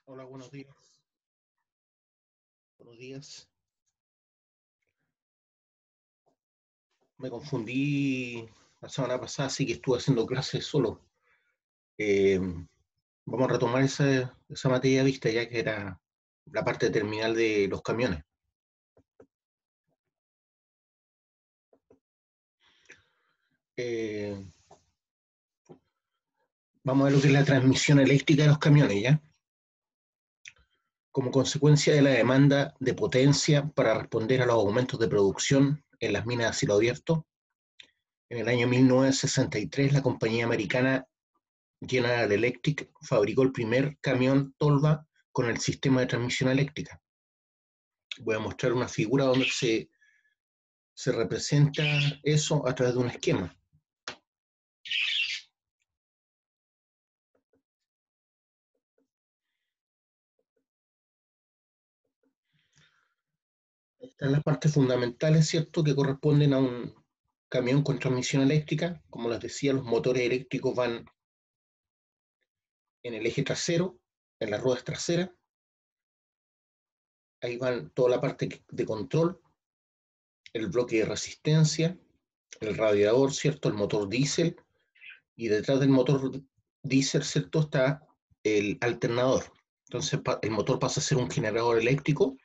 Hola, buenos días. Buenos días. Me confundí la semana pasada, así que estuve haciendo clases solo. Eh, Vamos a retomar esa materia vista, ya que era la parte terminal de los camiones. Eh, Vamos a ver lo que es la transmisión eléctrica de los camiones, ¿ya? Como consecuencia de la demanda de potencia para responder a los aumentos de producción en las minas a cielo abierto, en el año 1963 la compañía americana General Electric fabricó el primer camión tolva con el sistema de transmisión eléctrica. Voy a mostrar una figura donde se representa eso a través de un esquema. Están las partes fundamentales, ¿cierto?, que corresponden a un camión con transmisión eléctrica. Como les decía, los motores eléctricos van en el eje trasero, en las ruedas traseras. Ahí van toda la parte de control, el bloque de resistencia, el radiador, ¿cierto?, el motor diésel, y detrás del motor diésel, ¿cierto?, está el alternador. Entonces el motor pasa a ser un generador eléctrico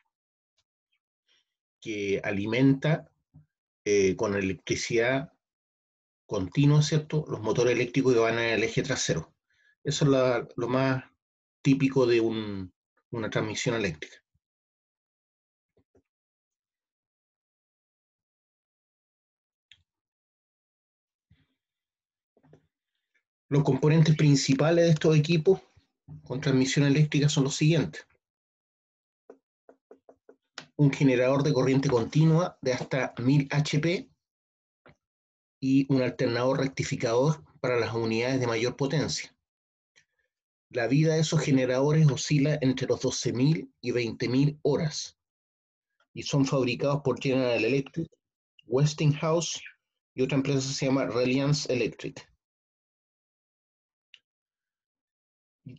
que alimenta con electricidad continua, ¿cierto?, los motores eléctricos que van en el eje trasero. Eso es lo más típico de una transmisión eléctrica. Los componentes principales de estos equipos con transmisión eléctrica son los siguientes: un generador de corriente continua de hasta 1000 HP y un alternador rectificador para las unidades de mayor potencia. La vida de esos generadores oscila entre los 12.000 y 20.000 horas y son fabricados por General Electric, Westinghouse y otra empresa que se llama Reliance Electric.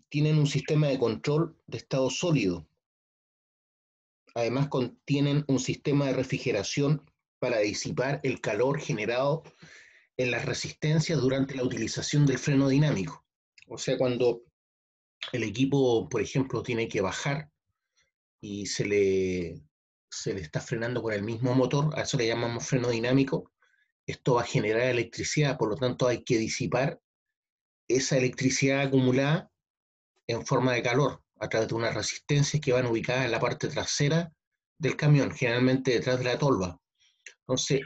Tienen un sistema de control de estado sólido. Además contienen un sistema de refrigeración para disipar el calor generado en las resistencias durante la utilización del freno dinámico. O sea, cuando el equipo, por ejemplo, tiene que bajar y se le está frenando con el mismo motor, a eso le llamamos freno dinámico. Esto va a generar electricidad, por lo tanto hay que disipar esa electricidad acumulada en forma de calor a través de unas resistencias que van ubicadas en la parte trasera del camión, generalmente detrás de la tolva. Entonces,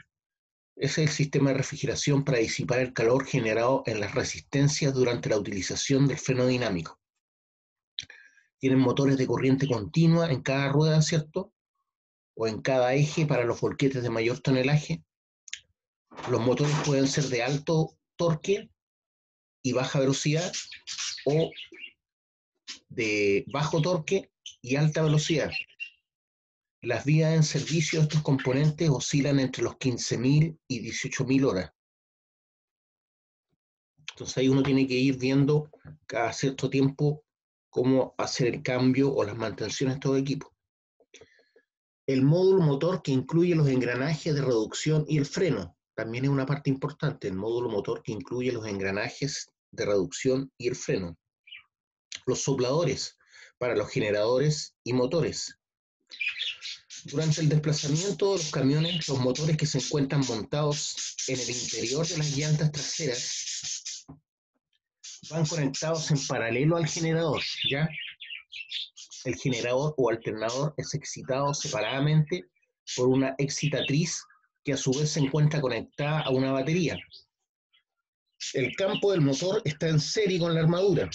ese es el sistema de refrigeración para disipar el calor generado en las resistencias durante la utilización del freno dinámico. Tienen motores de corriente continua en cada rueda, ¿cierto?, o en cada eje para los volquetes de mayor tonelaje. Los motores pueden ser de alto torque y baja velocidad o de bajo torque y alta velocidad. Las vidas en servicio de estos componentes oscilan entre los 15.000 y 18.000 horas. Entonces ahí uno tiene que ir viendo cada cierto tiempo cómo hacer el cambio o las mantenciones de estos equipos. El módulo motor, que incluye los engranajes de reducción y el freno, también es una parte importante. El módulo motor que incluye los engranajes de reducción y el freno. Los sopladores para los generadores y motores. Durante el desplazamiento de los camiones, los motores que se encuentran montados en el interior de las llantas traseras van conectados en paralelo al generador, ¿ya? El generador o alternador es excitado separadamente por una excitatriz que a su vez se encuentra conectada a una batería. El campo del motor está en serie con la armadura,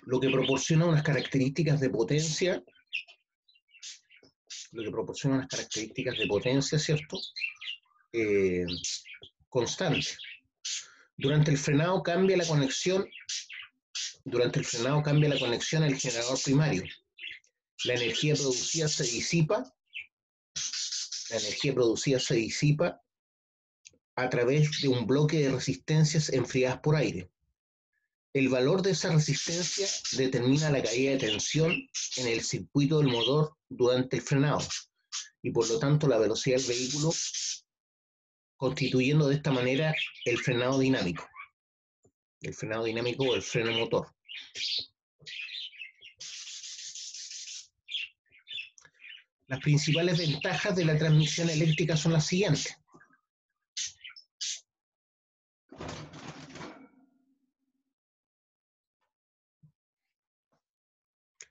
lo que proporciona unas características de potencia, ¿cierto?, constante. Durante el frenado cambia la conexión al generador primario. La energía producida se disipa a través de un bloque de resistencias enfriadas por aire. El valor de esa resistencia determina la caída de tensión en el circuito del motor durante el frenado y por lo tanto la velocidad del vehículo, constituyendo de esta manera el frenado dinámico o el freno motor. Las principales ventajas de la transmisión eléctrica son las siguientes.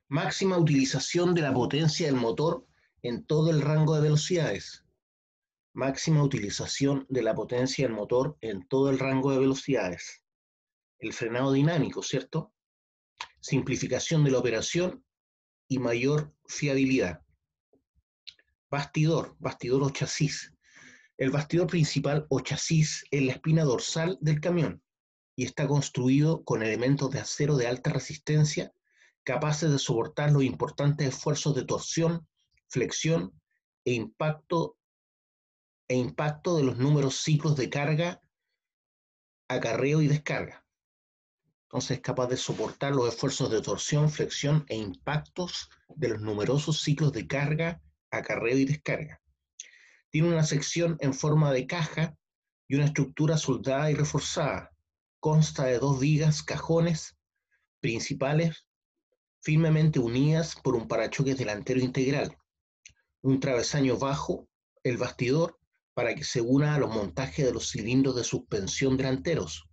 Máxima utilización de la potencia del motor en todo el rango de velocidades. Máxima utilización de la potencia del motor en todo el rango de velocidades. El frenado dinámico, ¿cierto? Simplificación de la operación y mayor fiabilidad. Bastidor o chasis. El bastidor principal o chasis es la espina dorsal del camión y está construido con elementos de acero de alta resistencia capaces de soportar los importantes esfuerzos de torsión, flexión e impacto de los numerosos ciclos de carga, acarreo y descarga. Entonces es capaz de soportar los esfuerzos de torsión, flexión e impactos de los numerosos ciclos de carga, acarreo y descarga. Tiene una sección en forma de caja y una estructura soldada y reforzada. Consta de 2 vigas cajones principales firmemente unidas por un parachoques delantero integral, un travesaño bajo el bastidor para que se una a los montajes de los cilindros de suspensión delanteros,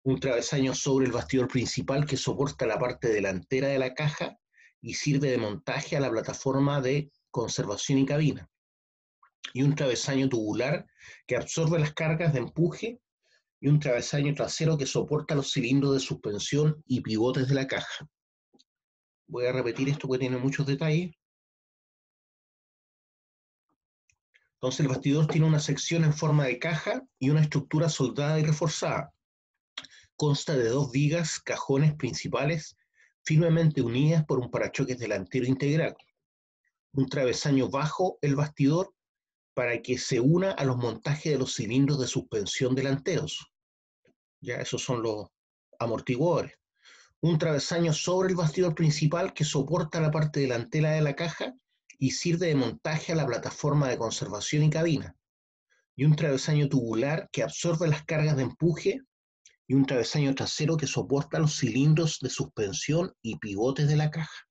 un travesaño sobre el bastidor principal que soporta la parte delantera de la caja y sirve de montaje a la plataforma de conservación y cabina, y un travesaño tubular que absorbe las cargas de empuje y un travesaño trasero que soporta los cilindros de suspensión y pivotes de la caja. Voy a repetir esto porque tiene muchos detalles. Entonces el bastidor tiene una sección en forma de caja y una estructura soldada y reforzada. Consta de 2 vigas cajones principales firmemente unidas por un parachoques delantero integral, un travesaño bajo el bastidor para que se una a los montajes de los cilindros de suspensión delanteros. Ya esos son los amortiguadores. Un travesaño sobre el bastidor principal que soporta la parte delantera de la caja y sirve de montaje a la plataforma de conservación y cabina, y un travesaño tubular que absorbe las cargas de empuje y un travesaño trasero que soporta los cilindros de suspensión y pivotes de la caja.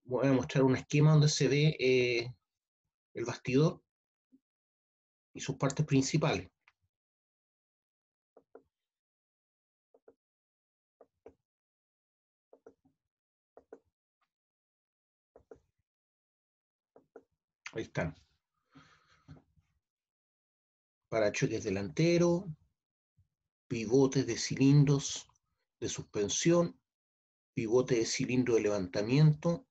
Voy a mostrar un esquema donde se ve el bastidor y sus partes principales. Ahí están. Parachoques delantero, pivotes de cilindros de suspensión, pivote de cilindro de levantamiento,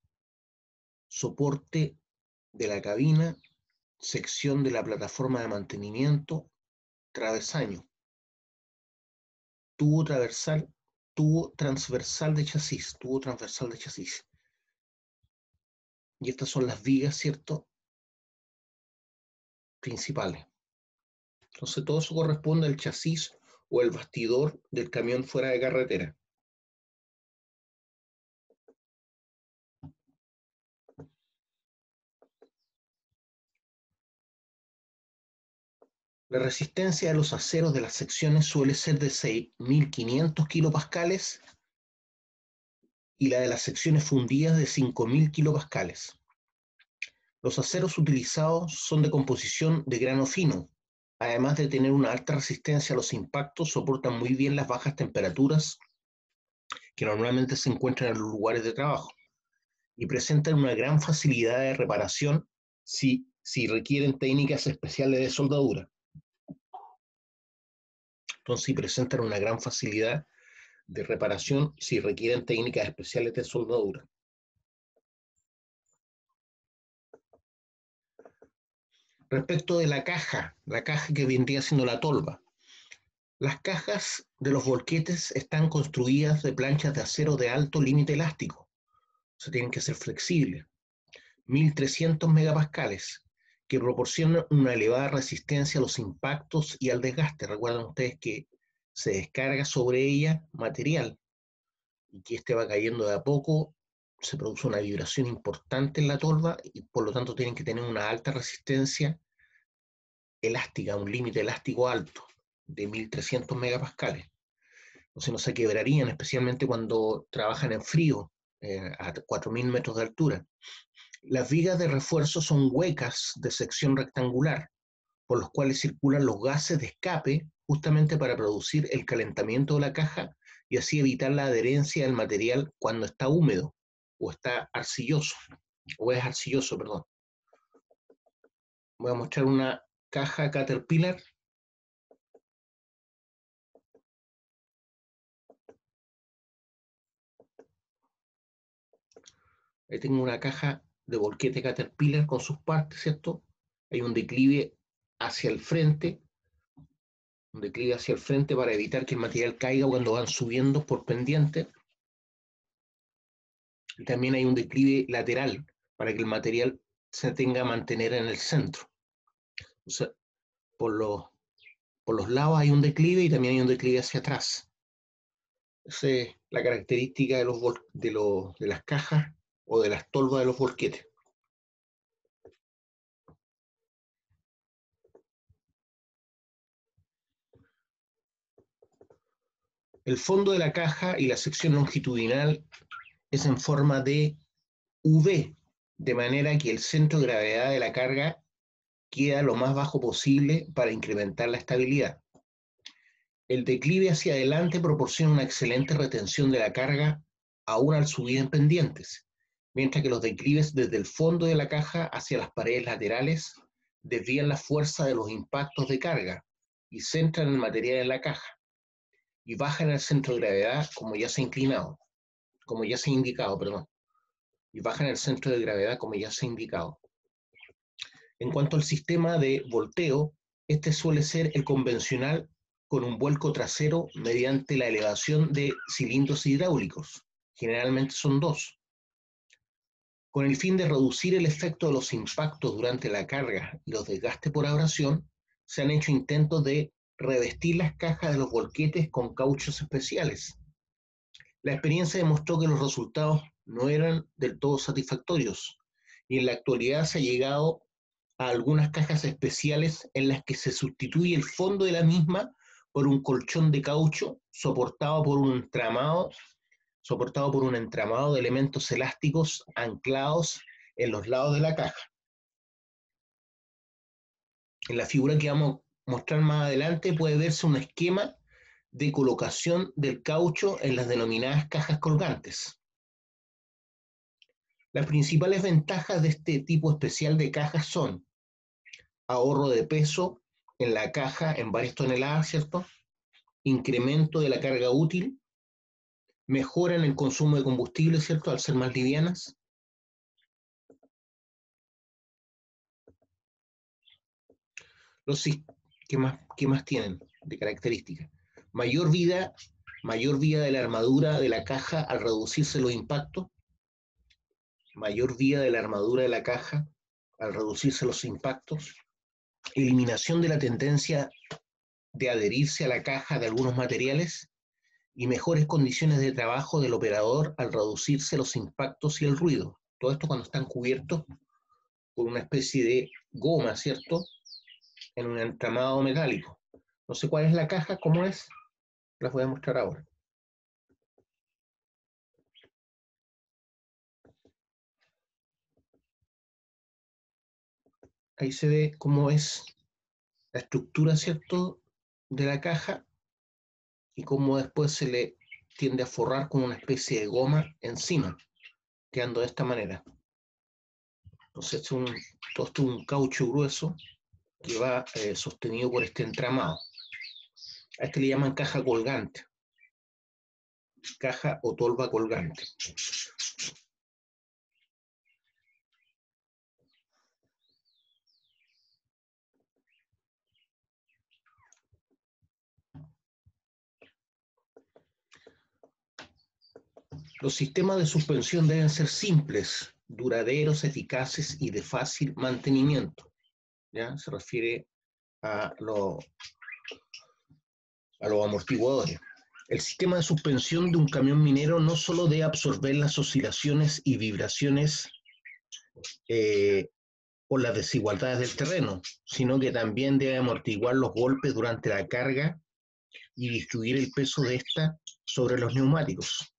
soporte de la cabina, sección de la plataforma de mantenimiento, travesaño, tubo transversal de chasis. Y estas son las vigas, ¿cierto?, principales. Entonces todo eso corresponde al chasis o el bastidor del camión fuera de carretera. La resistencia de los aceros de las secciones suele ser de 6.500 kilopascales y la de las secciones fundidas de 5.000 kilopascales. Los aceros utilizados son de composición de grano fino. Además de tener una alta resistencia a los impactos, soportan muy bien las bajas temperaturas que normalmente se encuentran en los lugares de trabajo y presentan una gran facilidad de reparación si requieren técnicas especiales de soldadura. Entonces, presentan una gran facilidad de reparación si requieren técnicas especiales de soldadura. Respecto de la caja que vendría siendo la tolva. Las cajas de los volquetes están construidas de planchas de acero de alto límite elástico. O sea, tienen que ser flexibles. 1.300 megapascales, que proporcionan una elevada resistencia a los impactos y al desgaste. Recuerden ustedes que se descarga sobre ella material y que este va cayendo de a poco, se produce una vibración importante en la tolva y por lo tanto tienen que tener una alta resistencia elástica, un límite elástico alto de 1300 megapascales. O sea, no se quebrarían, especialmente cuando trabajan en frío, a 4000 metros de altura. Las vigas de refuerzo son huecas de sección rectangular, por los cuales circulan los gases de escape justamente para producir el calentamiento de la caja y así evitar la adherencia del material cuando está húmedo o está arcilloso, o es arcilloso, perdón. Voy a mostrar una caja Caterpillar. Ahí tengo una caja de volquete Caterpillar con sus partes, ¿cierto? Hay un declive hacia el frente, para evitar que el material caiga cuando van subiendo por pendiente. Y también hay un declive lateral para que el material se tenga a mantener en el centro. O sea, por los lados hay un declive y también hay un declive hacia atrás. Esa es la característica de las cajas o de las tolvas de los volquetes. El fondo de la caja y la sección longitudinal es en forma de V, de manera que el centro de gravedad de la carga queda lo más bajo posible para incrementar la estabilidad. El declive hacia adelante proporciona una excelente retención de la carga aún al subir en pendientes, mientras que los declives desde el fondo de la caja hacia las paredes laterales desvían la fuerza de los impactos de carga y centran el material en la caja y bajan el centro de gravedad como ya se ha indicado, perdón, y bajan el centro de gravedad como ya se ha indicado. En cuanto al sistema de volteo, este suele ser el convencional con un vuelco trasero mediante la elevación de cilindros hidráulicos, generalmente son dos, con el fin de reducir el efecto de los impactos durante la carga y los desgastes por abrasión. Se han hecho intentos de revestir las cajas de los volquetes con cauchos especiales. La experiencia demostró que los resultados no eran del todo satisfactorios y en la actualidad se ha llegado a algunas cajas especiales en las que se sustituye el fondo de la misma por un colchón de caucho soportado por un entramado de elementos elásticos anclados en los lados de la caja. En la figura que vamos a mostrar más adelante puede verse un esquema de colocación del caucho en las denominadas cajas colgantes. Las principales ventajas de este tipo especial de cajas son ahorro de peso en la caja en varias toneladas, ¿cierto? Incremento de la carga útil, mejora en el consumo de combustible, ¿cierto? Al ser más livianas. Los, ¿qué más tienen de características? Mayor vida de la armadura de la caja al reducirse los impactos. Mayor vida de la armadura de la caja al reducirse los impactos. Eliminación de la tendencia de adherirse a la caja de algunos materiales y mejores condiciones de trabajo del operador al reducirse los impactos y el ruido. Todo esto cuando están cubiertos por una especie de goma, ¿cierto? En un entramado metálico. No sé cuál es la caja, cómo es, las voy a mostrar ahora. Ahí se ve cómo es la estructura, ¿cierto?, de la caja y cómo después se le tiende a forrar con una especie de goma encima, quedando de esta manera. Entonces, todo esto es un caucho grueso que va sostenido por este entramado. A este le llaman caja colgante, caja o tolva colgante. Los sistemas de suspensión deben ser simples, duraderos, eficaces y de fácil mantenimiento. ¿Ya? Se refiere a a los amortiguadores. El sistema de suspensión de un camión minero no solo debe absorber las oscilaciones y vibraciones eh, por las desigualdades del terreno, sino que también debe amortiguar los golpes durante la carga y distribuir el peso de esta sobre los neumáticos.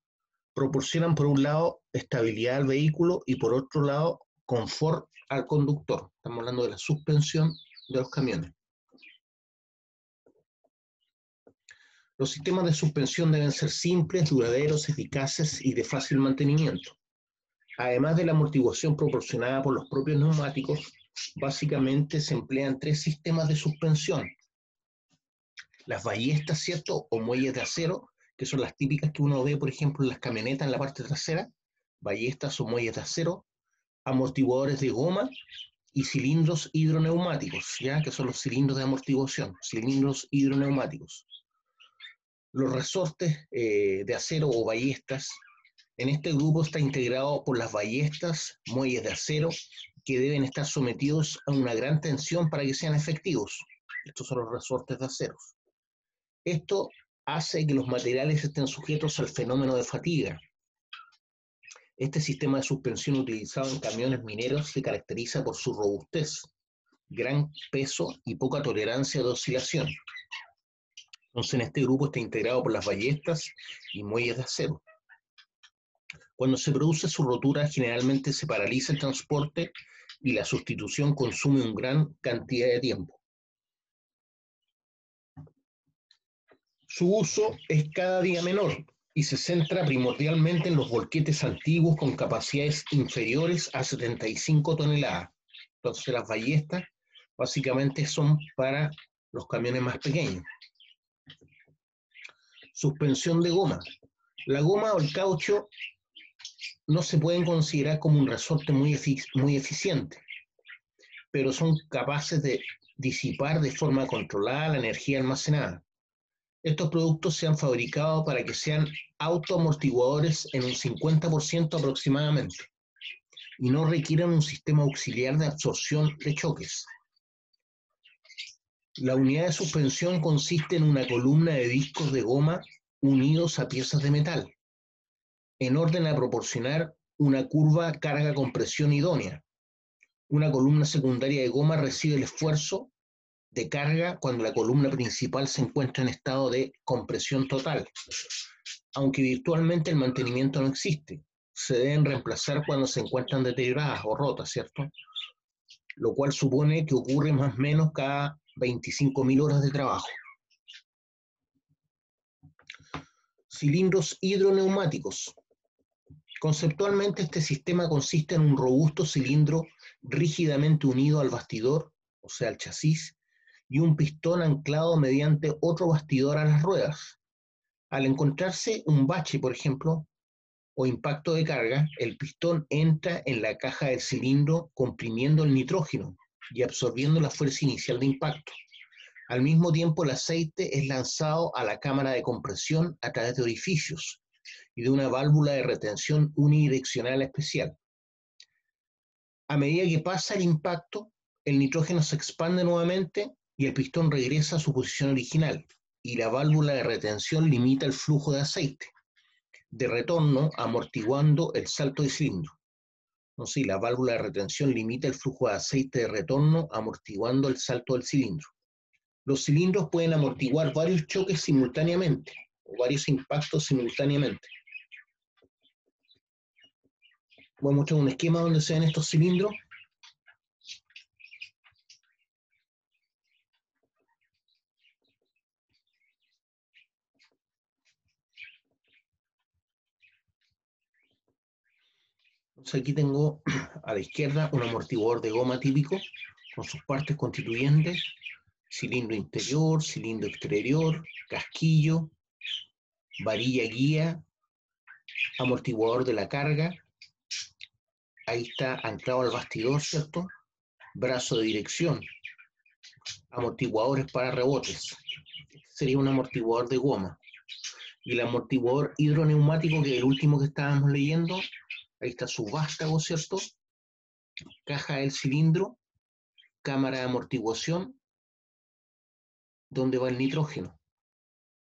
Proporcionan por un lado estabilidad al vehículo y por otro lado confort al conductor. Estamos hablando de la suspensión de los camiones. Los sistemas de suspensión deben ser simples, duraderos, eficaces y de fácil mantenimiento. Además de la amortiguación proporcionada por los propios neumáticos, básicamente se emplean tres sistemas de suspensión. Las ballestas, ¿cierto? O muelles de acero, que son las típicas que uno ve, por ejemplo, en las camionetas en la parte trasera, ballestas o muelles de acero, amortiguadores de goma y cilindros hidroneumáticos, ¿ya? Que son los cilindros de amortiguación, cilindros hidroneumáticos. Los resortes de acero o ballestas, en este grupo está integrado por las ballestas, muelles de acero, que deben estar sometidos a una gran tensión para que sean efectivos. Estos son los resortes de acero. Esto hace que los materiales estén sujetos al fenómeno de fatiga. Este sistema de suspensión utilizado en camiones mineros se caracteriza por su robustez, gran peso y poca tolerancia de oscilación. Entonces, en este grupo está integrado por las ballestas y muelles de acero. Cuando se produce su rotura, generalmente se paraliza el transporte y la sustitución consume una gran cantidad de tiempo. Su uso es cada día menor y se centra primordialmente en los volquetes antiguos con capacidades inferiores a 75 toneladas. Entonces, las ballestas básicamente son para los camiones más pequeños. Suspensión de goma. La goma o el caucho no se pueden considerar como un resorte muy eficiente, pero son capaces de disipar de forma controlada la energía almacenada. Estos productos se han fabricado para que sean autoamortiguadores en un 50% aproximadamente y no requieren un sistema auxiliar de absorción de choques. La unidad de suspensión consiste en una columna de discos de goma unidos a piezas de metal, en orden a proporcionar una curva carga-compresión idónea. Una columna secundaria de goma recibe el esfuerzo de carga cuando la columna principal se encuentra en estado de compresión total, aunque virtualmente el mantenimiento no existe. Se deben reemplazar cuando se encuentran deterioradas o rotas, ¿cierto? Lo cual supone que ocurre más o menos cada 25.000 horas de trabajo. Cilindros hidroneumáticos. Conceptualmente, este sistema consiste en un robusto cilindro rígidamente unido al bastidor, o sea, al chasis, y un pistón anclado mediante otro bastidor a las ruedas. Al encontrarse un bache, por ejemplo, o impacto de carga, el pistón entra en la caja del cilindro comprimiendo el nitrógeno y absorbiendo la fuerza inicial de impacto. Al mismo tiempo, el aceite es lanzado a la cámara de compresión a través de orificios y de una válvula de retención unidireccional especial. A medida que pasa el impacto, el nitrógeno se expande nuevamente y el pistón regresa a su posición original, y la válvula de retención limita el flujo de aceite de retorno, amortiguando el salto de cilindro. No, sí, la válvula de retención limita el flujo de aceite de retorno, amortiguando el salto del cilindro. Los cilindros pueden amortiguar varios choques simultáneamente o varios impactos simultáneamente. Voy a mostrar un esquema donde se ven estos cilindros. Entonces aquí tengo a la izquierda un amortiguador de goma típico con sus partes constituyentes, cilindro interior, cilindro exterior, casquillo, varilla guía, amortiguador de la carga. Ahí está anclado al bastidor, ¿cierto? Brazo de dirección, amortiguadores para rebotes. Sería un amortiguador de goma. Y el amortiguador hidroneumático, que es el último que estábamos leyendo, ahí está su vástago, ¿cierto? Caja del cilindro, cámara de amortiguación, donde va el nitrógeno.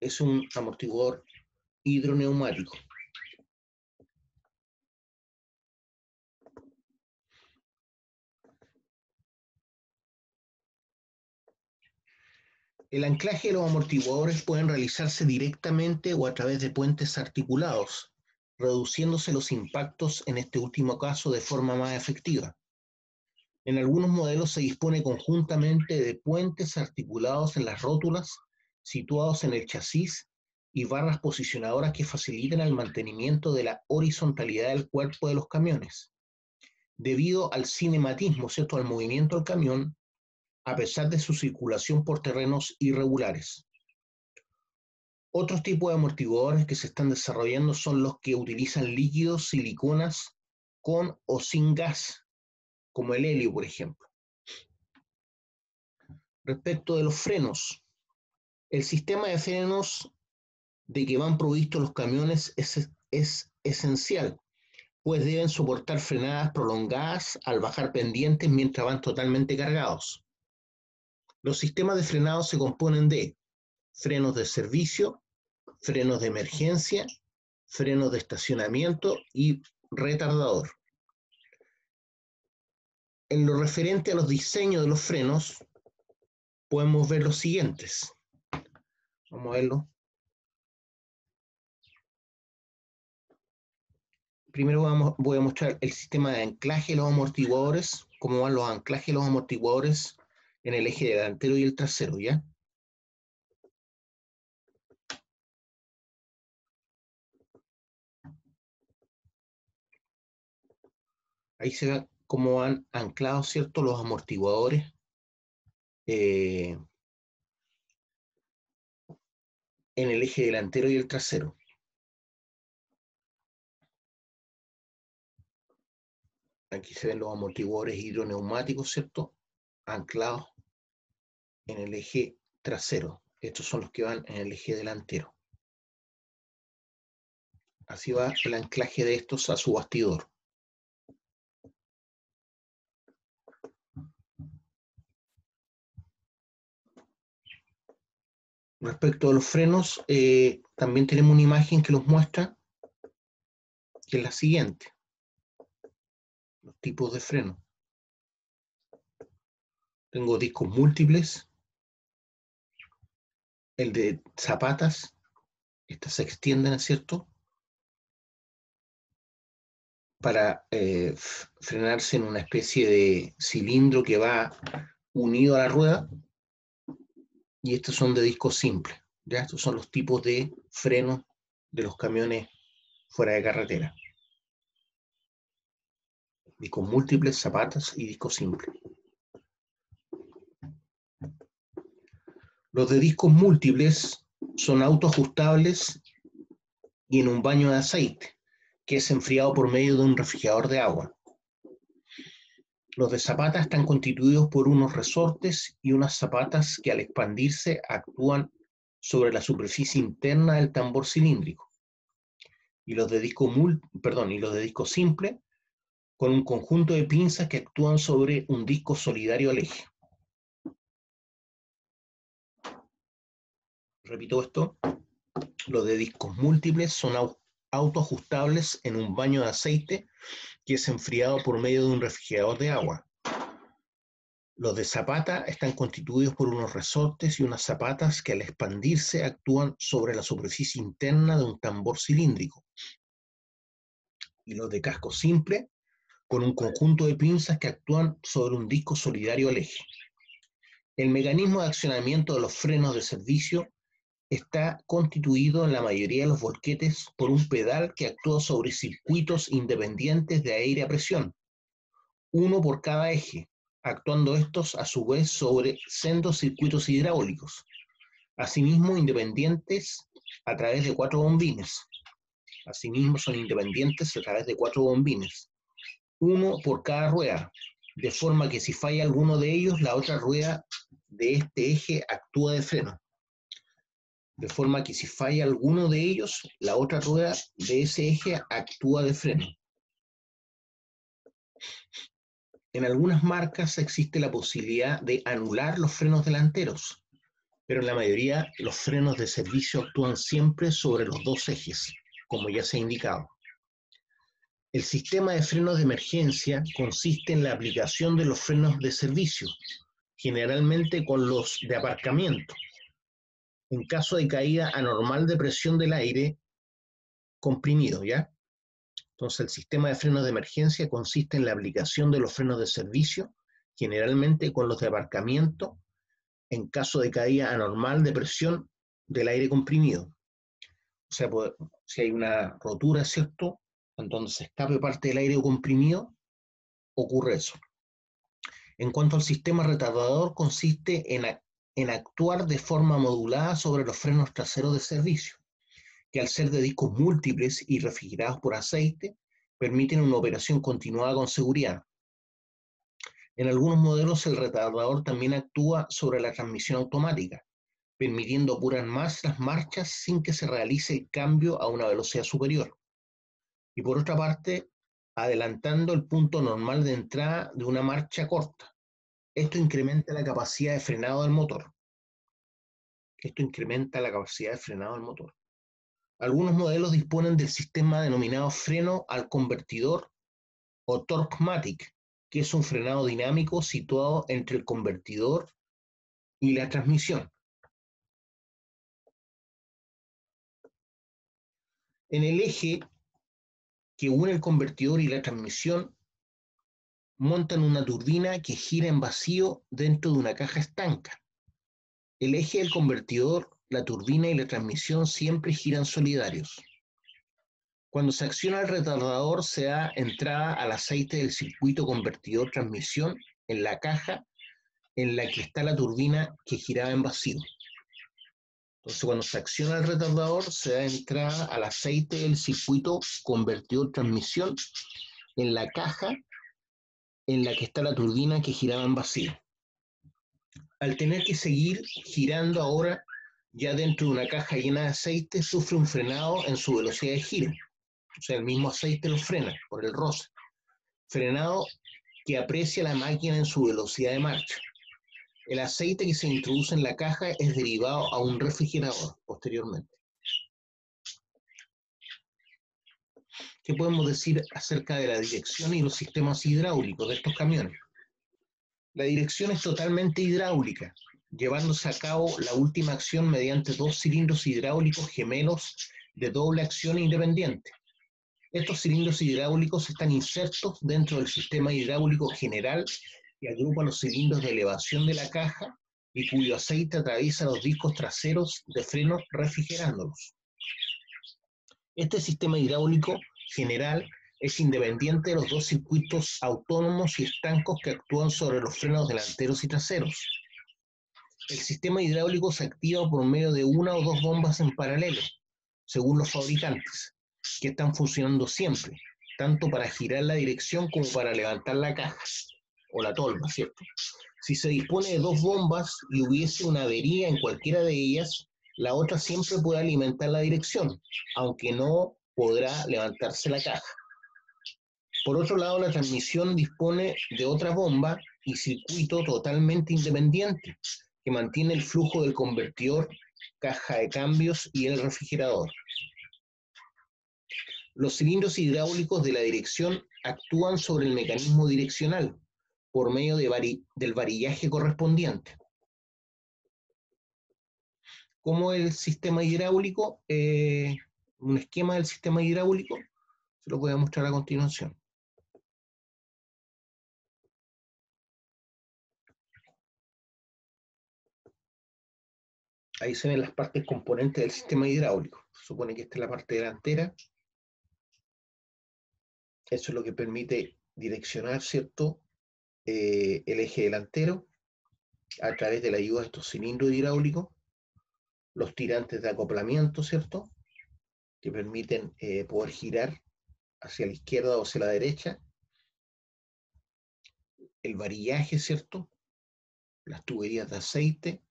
es un amortiguador hidroneumático. El anclaje de los amortiguadores pueden realizarse directamente o a través de puentes articulados, reduciéndose los impactos en este último caso de forma más efectiva. En algunos modelos se dispone conjuntamente de puentes articulados en las rótulas situados en el chasis y barras posicionadoras que facilitan el mantenimiento de la horizontalidad del cuerpo de los camiones. Debido al cinematismo, ¿cierto?, al movimiento del camión, a pesar de su circulación por terrenos irregulares. Otros tipos de amortiguadores que se están desarrollando son los que utilizan líquidos, siliconas con o sin gas, como el helio, por ejemplo. Respecto de los frenos, el sistema de frenos de que van provistos los camiones es esencial, pues deben soportar frenadas prolongadas al bajar pendientes mientras van totalmente cargados. Los sistemas de frenado se componen de frenos de servicio, frenos de emergencia, frenos de estacionamiento y retardador. En lo referente a los diseños de los frenos, podemos ver los siguientes. Vamos a verlo. Primero voy a mostrar el sistema de anclaje de los amortiguadores, cómo van los anclajes de los amortiguadores en el eje delantero y el trasero, ¿ya? Ahí se ve cómo van anclados, ¿cierto?, los amortiguadores en el eje delantero y el trasero. Aquí se ven los amortiguadores hidroneumáticos, ¿cierto?, anclados en el eje trasero. Estos son los que van en el eje delantero. Así va el anclaje de estos a su bastidor. Respecto a los frenos, también tenemos una imagen que los muestra, que es la siguiente. Los tipos de freno. Tengo discos múltiples, el de zapatas, estas se extienden, ¿cierto?, para frenarse en una especie de cilindro que va unido a la rueda, y estos son de disco simple, ¿ya? Estos son los tipos de frenos de los camiones fuera de carretera. Discos múltiples, zapatas y disco simple. Los de discos múltiples son autoajustables y en un baño de aceite, que es enfriado por medio de un refrigerador de agua. Los de zapata están constituidos por unos resortes y unas zapatas que al expandirse actúan sobre la superficie interna del tambor cilíndrico. Y los de disco simple con un conjunto de pinzas que actúan sobre un disco solidario al eje. Repito esto. Los de discos múltiples son autoajustables en un baño de aceite que es enfriado por medio de un refrigerador de agua. Los de zapata están constituidos por unos resortes y unas zapatas que al expandirse actúan sobre la superficie interna de un tambor cilíndrico. Y los de casco simple con un conjunto de pinzas que actúan sobre un disco solidario al eje. El mecanismo de accionamiento de los frenos de servicio está constituido en la mayoría de los volquetes por un pedal que actúa sobre circuitos independientes de aire a presión, uno por cada eje, actuando estos a su vez sobre sendos circuitos hidráulicos, asimismo independientes a través de cuatro bombines. Asimismo son independientes a través de cuatro bombines, uno por cada rueda, de forma que si falla alguno de ellos, la otra rueda de este eje actúa de freno. De forma que si falla alguno de ellos, la otra rueda de ese eje actúa de freno. En algunas marcas existe la posibilidad de anular los frenos delanteros, pero en la mayoría los frenos de servicio actúan siempre sobre los dos ejes, como ya se ha indicado. El sistema de frenos de emergencia consiste en la aplicación de los frenos de servicio, generalmente con los de aparcamiento, en caso de caída anormal de presión del aire comprimido, ¿ya? Entonces, el sistema de frenos de emergencia consiste en la aplicación de los frenos de servicio, generalmente con los de aparcamiento, en caso de caída anormal de presión del aire comprimido. O sea, si hay una rotura, ¿cierto?, en donde se escape parte del aire comprimido, ocurre eso. En cuanto al sistema retardador, consiste en actuar de forma modulada sobre los frenos traseros de servicio, que al ser de discos múltiples y refrigerados por aceite, permiten una operación continuada con seguridad. En algunos modelos el retardador también actúa sobre la transmisión automática, permitiendo apurar más las marchas sin que se realice el cambio a una velocidad superior. Y por otra parte, adelantando el punto normal de entrada de una marcha corta. Esto incrementa la capacidad de frenado del motor. Algunos modelos disponen del sistema denominado freno al convertidor o Torque-Matic, que es un frenado dinámico situado entre el convertidor y la transmisión. En el eje que une el convertidor y la transmisión, montan una turbina que gira en vacío dentro de una caja estanca. El eje del convertidor, la turbina y la transmisión siempre giran solidarios. Cuando se acciona el retardador, se da entrada al aceite del circuito convertidor-transmisión en la caja en la que está la turbina que giraba en vacío. Entonces, cuando se acciona el retardador, se da entrada al aceite del circuito convertidor-transmisión en la caja en la que está la turbina que giraba en vacío. Al tener que seguir girando ahora, ya dentro de una caja llena de aceite, sufre un frenado en su velocidad de giro. O sea, el mismo aceite lo frena por el roce. Frenado que aprecia la máquina en su velocidad de marcha. El aceite que se introduce en la caja es derivado a un refrigerador posteriormente. ¿Qué podemos decir acerca de la dirección y los sistemas hidráulicos de estos camiones? La dirección es totalmente hidráulica, llevándose a cabo la última acción mediante dos cilindros hidráulicos gemelos de doble acción independiente. Estos cilindros hidráulicos están insertos dentro del sistema hidráulico general que agrupa los cilindros de elevación de la caja y cuyo aceite atraviesa los discos traseros de freno refrigerándolos. Este sistema hidráulico general es independiente de los dos circuitos autónomos y estancos que actúan sobre los frenos delanteros y traseros. El sistema hidráulico se activa por medio de una o dos bombas en paralelo, según los fabricantes, que están funcionando siempre, tanto para girar la dirección como para levantar la caja o la tolva, ¿cierto? Si se dispone de dos bombas y hubiese una avería en cualquiera de ellas, la otra siempre puede alimentar la dirección, aunque no podrá levantarse la caja. Por otro lado, la transmisión dispone de otra bomba y circuito totalmente independiente, que mantiene el flujo del convertidor, caja de cambios y el refrigerador. Los cilindros hidráulicos de la dirección actúan sobre el mecanismo direccional por medio del varillaje correspondiente. ¿Cómo es el sistema hidráulico? Un esquema del sistema hidráulico, se lo voy a mostrar a continuación. Ahí se ven las partes componentes del sistema hidráulico. Se supone que esta es la parte delantera. Eso es lo que permite direccionar, ¿cierto?, el eje delantero a través de la ayuda de estos cilindros hidráulicos, los tirantes de acoplamiento, ¿cierto?, que permiten poder girar hacia la izquierda o hacia la derecha, el varillaje, ¿cierto?, las tuberías de aceite,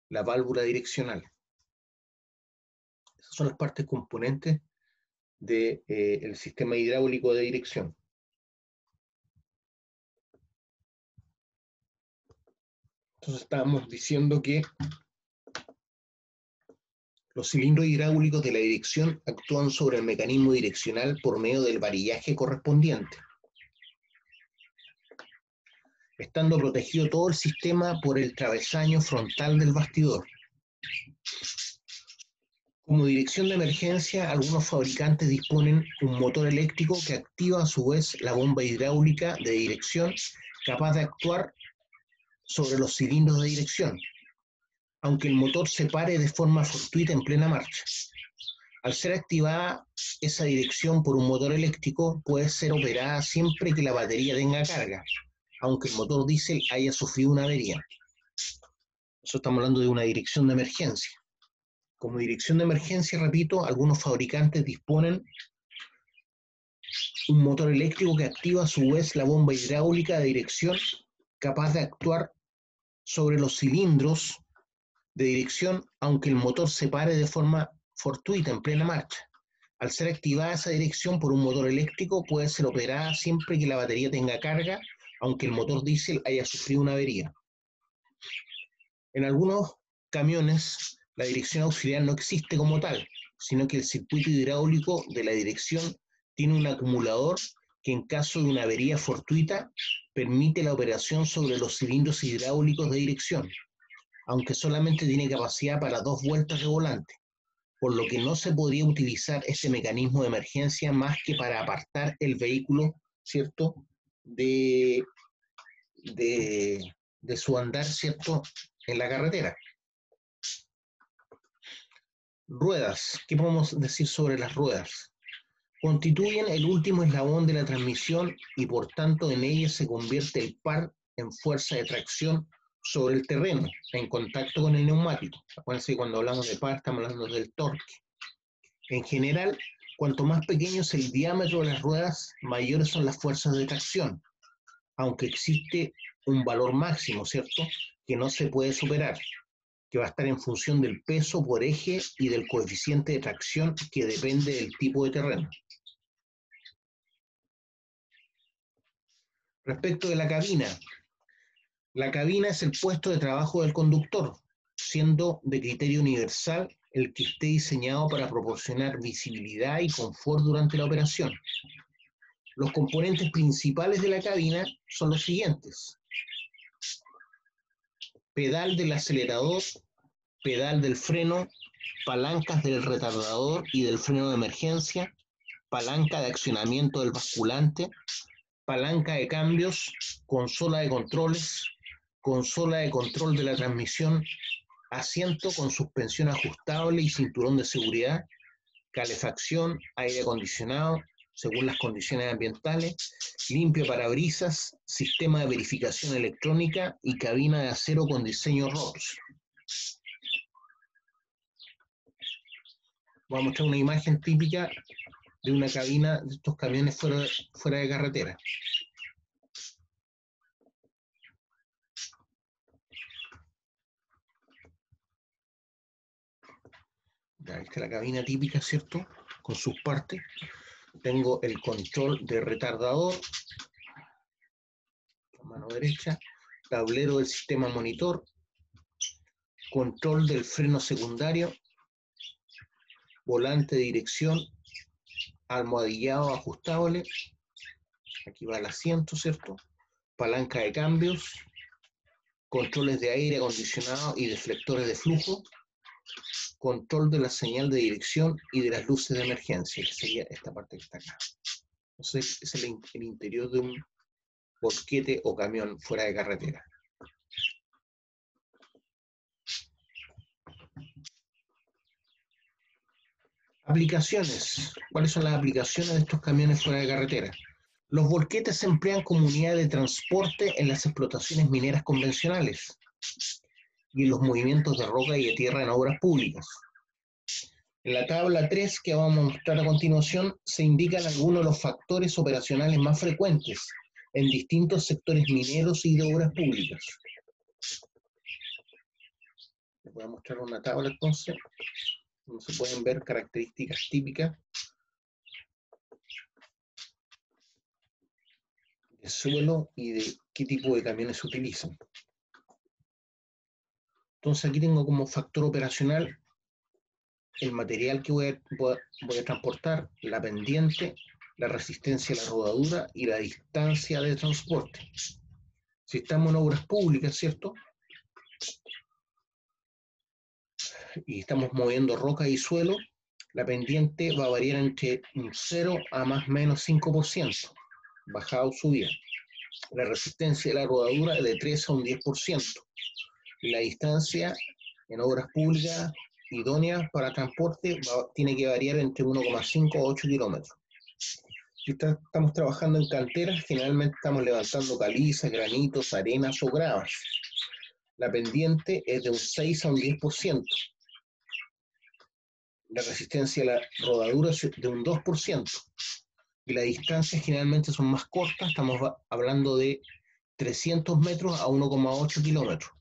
la válvula direccional. Esas son las partes componentes del sistema hidráulico de dirección. Entonces estábamos diciendo que Los cilindros hidráulicos de la dirección actúan sobre el mecanismo direccional por medio del varillaje correspondiente, estando protegido todo el sistema por el travesaño frontal del bastidor. Como dirección de emergencia, algunos fabricantes disponen un motor eléctrico que activa a su vez la bomba hidráulica de dirección, capaz de actuar sobre los cilindros de dirección, aunque el motor se pare de forma fortuita en plena marcha. Al ser activada esa dirección por un motor eléctrico, puede ser operada siempre que la batería tenga carga, aunque el motor diésel haya sufrido una avería. Eso estamos hablando de una dirección de emergencia. Como dirección de emergencia, repito, algunos fabricantes disponen un motor eléctrico que activa a su vez la bomba hidráulica de dirección, capaz de actuar sobre los cilindros de dirección, aunque el motor se pare de forma fortuita en plena marcha. Al ser activada esa dirección por un motor eléctrico, puede ser operada siempre que la batería tenga carga, aunque el motor diésel haya sufrido una avería. En algunos camiones, la dirección auxiliar no existe como tal, sino que el circuito hidráulico de la dirección tiene un acumulador que en caso de una avería fortuita permite la operación sobre los cilindros hidráulicos de dirección, aunque solamente tiene capacidad para 2 vueltas de volante, por lo que no se podría utilizar este mecanismo de emergencia más que para apartar el vehículo, ¿cierto?, de su andar, ¿cierto?, en la carretera. Ruedas. ¿Qué podemos decir sobre las ruedas? Constituyen el último eslabón de la transmisión y por tanto en ellas se convierte el par en fuerza de tracción sobre el terreno, en contacto con el neumático. Acuérdense que cuando hablamos de par estamos hablando del torque. En general, cuanto más pequeño es el diámetro de las ruedas, mayores son las fuerzas de tracción, aunque existe un valor máximo, ¿cierto?, que no se puede superar, que va a estar en función del peso por eje y del coeficiente de tracción que depende del tipo de terreno. Respecto de la cabina es el puesto de trabajo del conductor, siendo de criterio universal el que esté diseñado para proporcionar visibilidad y confort durante la operación. Los componentes principales de la cabina son los siguientes: pedal del acelerador, pedal del freno, palancas del retardador y del freno de emergencia, palanca de accionamiento del basculante, palanca de cambios, consola de controles, consola de control de la transmisión, asiento con suspensión ajustable y cinturón de seguridad, calefacción, aire acondicionado, según las condiciones ambientales, limpio parabrisas, sistema de verificación electrónica y cabina de acero con diseño ROPS. Voy a mostrar una imagen típica de una cabina de estos camiones fuera de carretera. Ya, esta es la cabina típica, ¿cierto?, con sus partes. Tengo el control de retardador, mano derecha, tablero del sistema monitor, control del freno secundario, volante de dirección, almohadillado ajustable, aquí va el asiento, ¿cierto?, palanca de cambios, controles de aire acondicionado y deflectores de flujo, control de la señal de dirección y de las luces de emergencia, que sería esta parte que está acá. Entonces es el interior de un volquete o camión fuera de carretera. Aplicaciones. ¿Cuáles son las aplicaciones de estos camiones fuera de carretera? Los volquetes se emplean como unidad de transporte en las explotaciones mineras convencionales y en los movimientos de roca y de tierra en obras públicas. En la tabla 3 que vamos a mostrar a continuación se indican algunos de los factores operacionales más frecuentes en distintos sectores mineros y de obras públicas. Les voy a mostrar una tabla entonces, donde se pueden ver características típicas de suelo y de qué tipo de camiones se utilizan. Entonces aquí tengo como factor operacional el material que voy a transportar, la pendiente, la resistencia a la rodadura y la distancia de transporte. Si estamos en obras públicas, ¿cierto? Y estamos moviendo roca y suelo, la pendiente va a variar entre un 0 a más o menos 5%, bajada o subida. La resistencia de la rodadura de 3 a un 10%. Y la distancia en obras públicas idóneas para transporte tiene que variar entre 1,5 a 8 kilómetros. Si estamos trabajando en canteras, generalmente estamos levantando calizas, granitos, arenas o gravas. La pendiente es de un 6 a un 10%. La resistencia a la rodadura es de un 2%. Y las distancias generalmente son más cortas, estamos hablando de 300 metros a 1,8 kilómetros.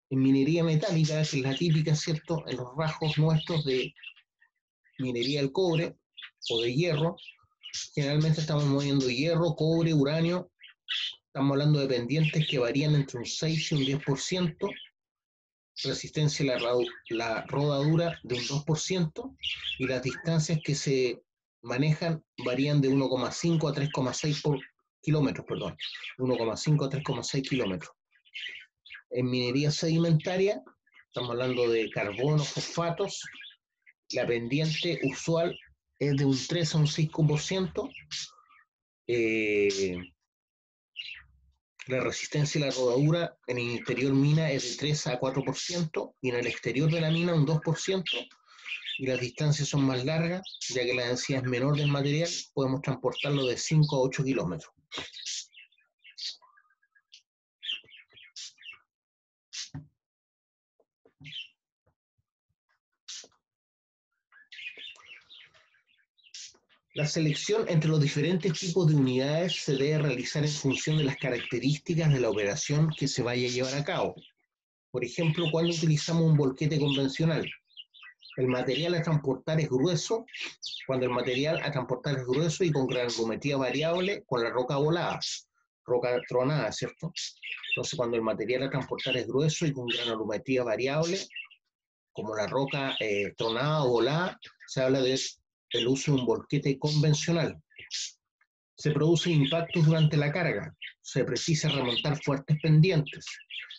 En minería metálica, que es la típica, ¿cierto?, en los rajos nuestros de minería del cobre o de hierro, generalmente estamos moviendo hierro, cobre, uranio, estamos hablando de pendientes que varían entre un 6 y un 10%, resistencia a la rodadura de un 2%, y las distancias que se manejan varían de 1,5 a 3,6 kilómetros, perdón, 1,5 a 3,6 kilómetros. En minería sedimentaria, estamos hablando de carbono, fosfatos, la pendiente usual es de un 3 a un 5%, la resistencia y la rodadura en el interior mina es de 3 a 4%, y en el exterior de la mina un 2%, y las distancias son más largas, ya que la densidad es menor del material, podemos transportarlo de 5 a 8 kilómetros. La selección entre los diferentes tipos de unidades se debe realizar en función de las características de la operación que se vaya a llevar a cabo. Por ejemplo, cuando utilizamos un volquete convencional, el material a transportar es grueso, cuando el material a transportar es grueso y con granulometría variable con la roca volada, roca tronada, ¿cierto? Entonces, cuando el material a transportar es grueso y con granulometría variable, como la roca tronada o volada, se habla del uso de un volquete convencional. Se producen impactos durante la carga, se precisa remontar fuertes pendientes,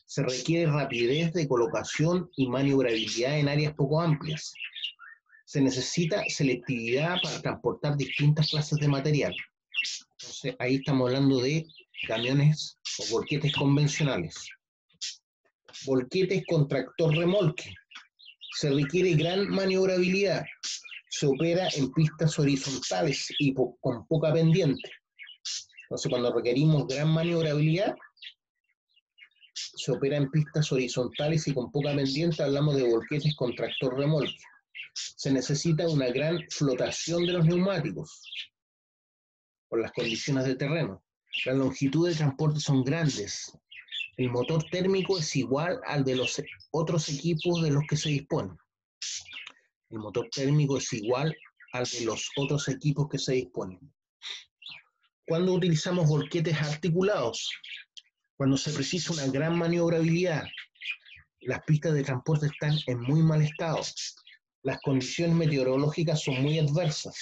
se requiere rapidez de colocación y maniobrabilidad en áreas poco amplias. Se necesita selectividad para transportar distintas clases de material. Entonces, ahí estamos hablando de camiones o volquetes convencionales. Volquetes con tractor remolque. Se requiere gran maniobrabilidad. Se opera en pistas horizontales y con poca pendiente. Entonces, cuando requerimos gran maniobrabilidad, se opera en pistas horizontales y con poca pendiente, hablamos de volquetes con tractor remolque. Se necesita una gran flotación de los neumáticos por las condiciones de terreno. Las longitudes de transporte son grandes. El motor térmico es igual al de los otros equipos de los que se disponen. El motor térmico es igual al de los otros equipos que se disponen. ¿Cuándo utilizamos volquetes articulados? Cuando se precisa una gran maniobrabilidad. Las pistas de transporte están en muy mal estado. Las condiciones meteorológicas son muy adversas.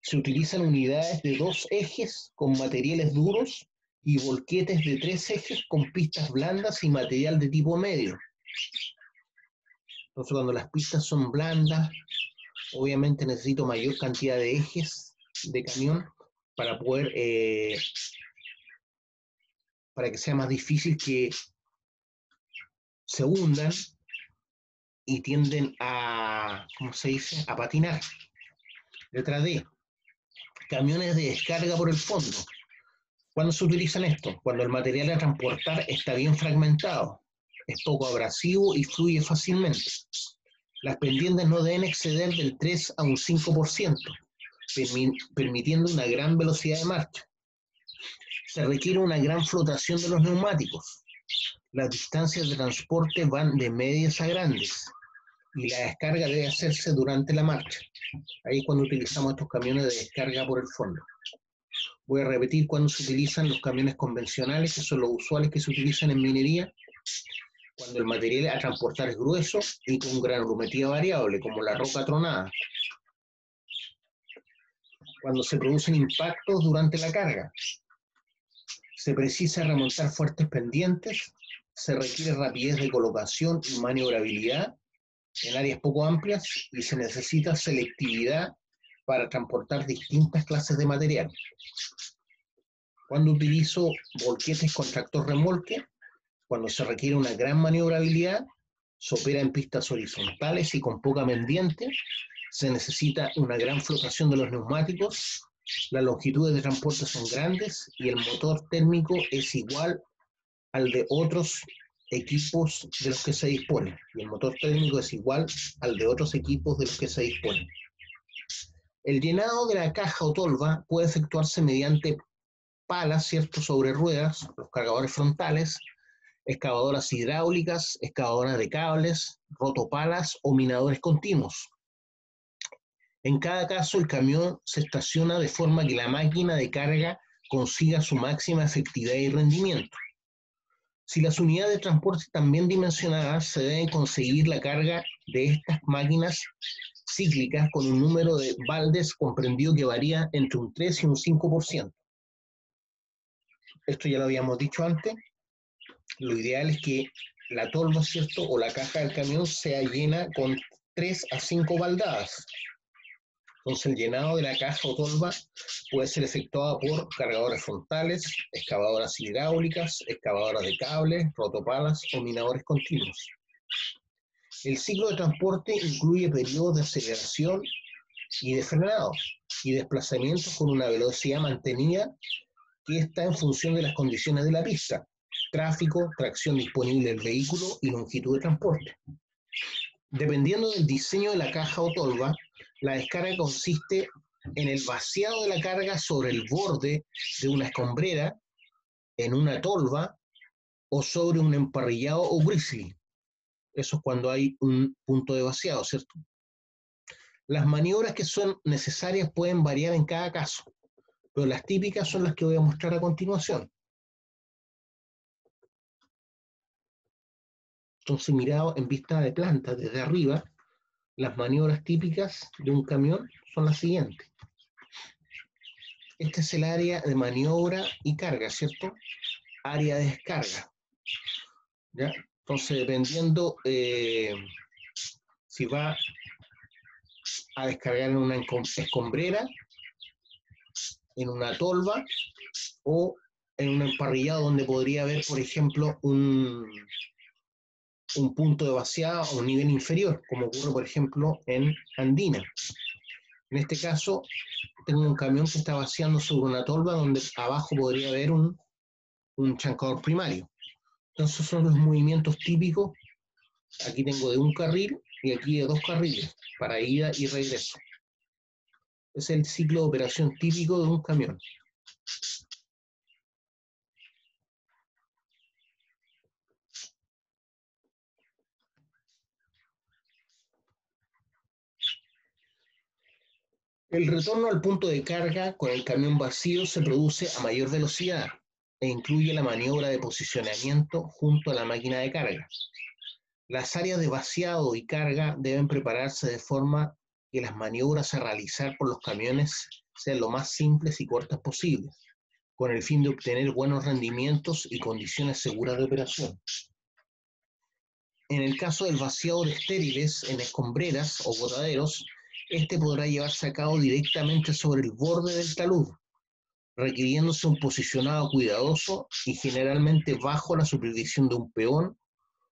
Se utilizan unidades de 2 ejes con materiales duros y volquetes de 3 ejes con pistas blandas y material de tipo medio. Entonces, cuando las pistas son blandas, obviamente necesito mayor cantidad de ejes de camión para poder, para que sea más difícil que se hundan y tienden a, ¿cómo se dice?, a patinar. Letra D. Camiones de descarga por el fondo. ¿Cuándo se utilizan estos? Cuando el material a transportar está bien fragmentado, es poco abrasivo y fluye fácilmente. Las pendientes no deben exceder del 3 a un 5%, permitiendo una gran velocidad de marcha. Se requiere una gran flotación de los neumáticos. Las distancias de transporte van de medias a grandes y la descarga debe hacerse durante la marcha. Ahí es cuando utilizamos estos camiones de descarga por el fondo. Voy a repetir cuando se utilizan los camiones convencionales, que son los usuales que se utilizan en minería. cuando el material a transportar es grueso y con granulometría variable, como la roca tronada, cuando se producen impactos durante la carga, se precisa remontar fuertes pendientes, se requiere rapidez de colocación y maniobrabilidad en áreas poco amplias y se necesita selectividad para transportar distintas clases de material. Cuando utilizo volquetes con tractor remolque, cuando se requiere una gran maniobrabilidad, se opera en pistas horizontales y con poca pendiente, se necesita una gran flotación de los neumáticos, las longitudes de transporte son grandes y el motor térmico es igual al de otros equipos de los que se dispone. Y el motor térmico es igual al de otros equipos de los que se dispone. El llenado de la caja o tolva puede efectuarse mediante palas, ¿cierto?, sobre ruedas, los cargadores frontales, excavadoras hidráulicas, excavadoras de cables, rotopalas o minadores continuos. En cada caso, el camión se estaciona de forma que la máquina de carga consiga su máxima efectividad y rendimiento. Si las unidades de transporte están bien dimensionadas, se debe conseguir la carga de estas máquinas cíclicas con un número de baldes comprendido que varía entre un 3 y un 5%. Esto ya lo habíamos dicho antes. Lo ideal es que la tolva, ¿cierto?, o la caja del camión sea llena con 3 a 5 baldadas. Entonces el llenado de la caja o tolva puede ser efectuado por cargadores frontales, excavadoras hidráulicas, excavadoras de cables, rotopalas o minadores continuos. El ciclo de transporte incluye periodos de aceleración y de frenado y desplazamientos con una velocidad mantenida que está en función de las condiciones de la pista, tráfico, tracción disponible del vehículo y longitud de transporte. Dependiendo del diseño de la caja o tolva, la descarga consiste en el vaciado de la carga sobre el borde de una escombrera, en una tolva o sobre un emparrillado o grizzly. Eso es cuando hay un punto de vaciado, ¿cierto? Las maniobras que son necesarias pueden variar en cada caso, pero las típicas son las que voy a mostrar a continuación. Entonces, mirado en vista de planta desde arriba, las maniobras típicas de un camión son las siguientes. Este es el área de maniobra y carga, ¿cierto? Área de descarga. ¿Ya? Entonces, dependiendo si va a descargar en una escombrera, en una tolva o en un emparrillado donde podría haber, por ejemplo, un punto de vaciado a un nivel inferior, como ocurre, por ejemplo, en Andina. En este caso, tengo un camión que está vaciando sobre una tolva donde abajo podría haber un chancador primario. Entonces son los movimientos típicos. Aquí tengo de un carril y aquí de 2 carriles para ida y regreso. Es el ciclo de operación típico de un camión. El retorno al punto de carga con el camión vacío se produce a mayor velocidad e incluye la maniobra de posicionamiento junto a la máquina de carga. Las áreas de vaciado y carga deben prepararse de forma que las maniobras a realizar por los camiones sean lo más simples y cortas posibles, con el fin de obtener buenos rendimientos y condiciones seguras de operación. En el caso del vaciado de estériles en escombreras o botaderos, este podrá llevarse a cabo directamente sobre el borde del talud, requiriéndose un posicionado cuidadoso y generalmente bajo la supervisión de un peón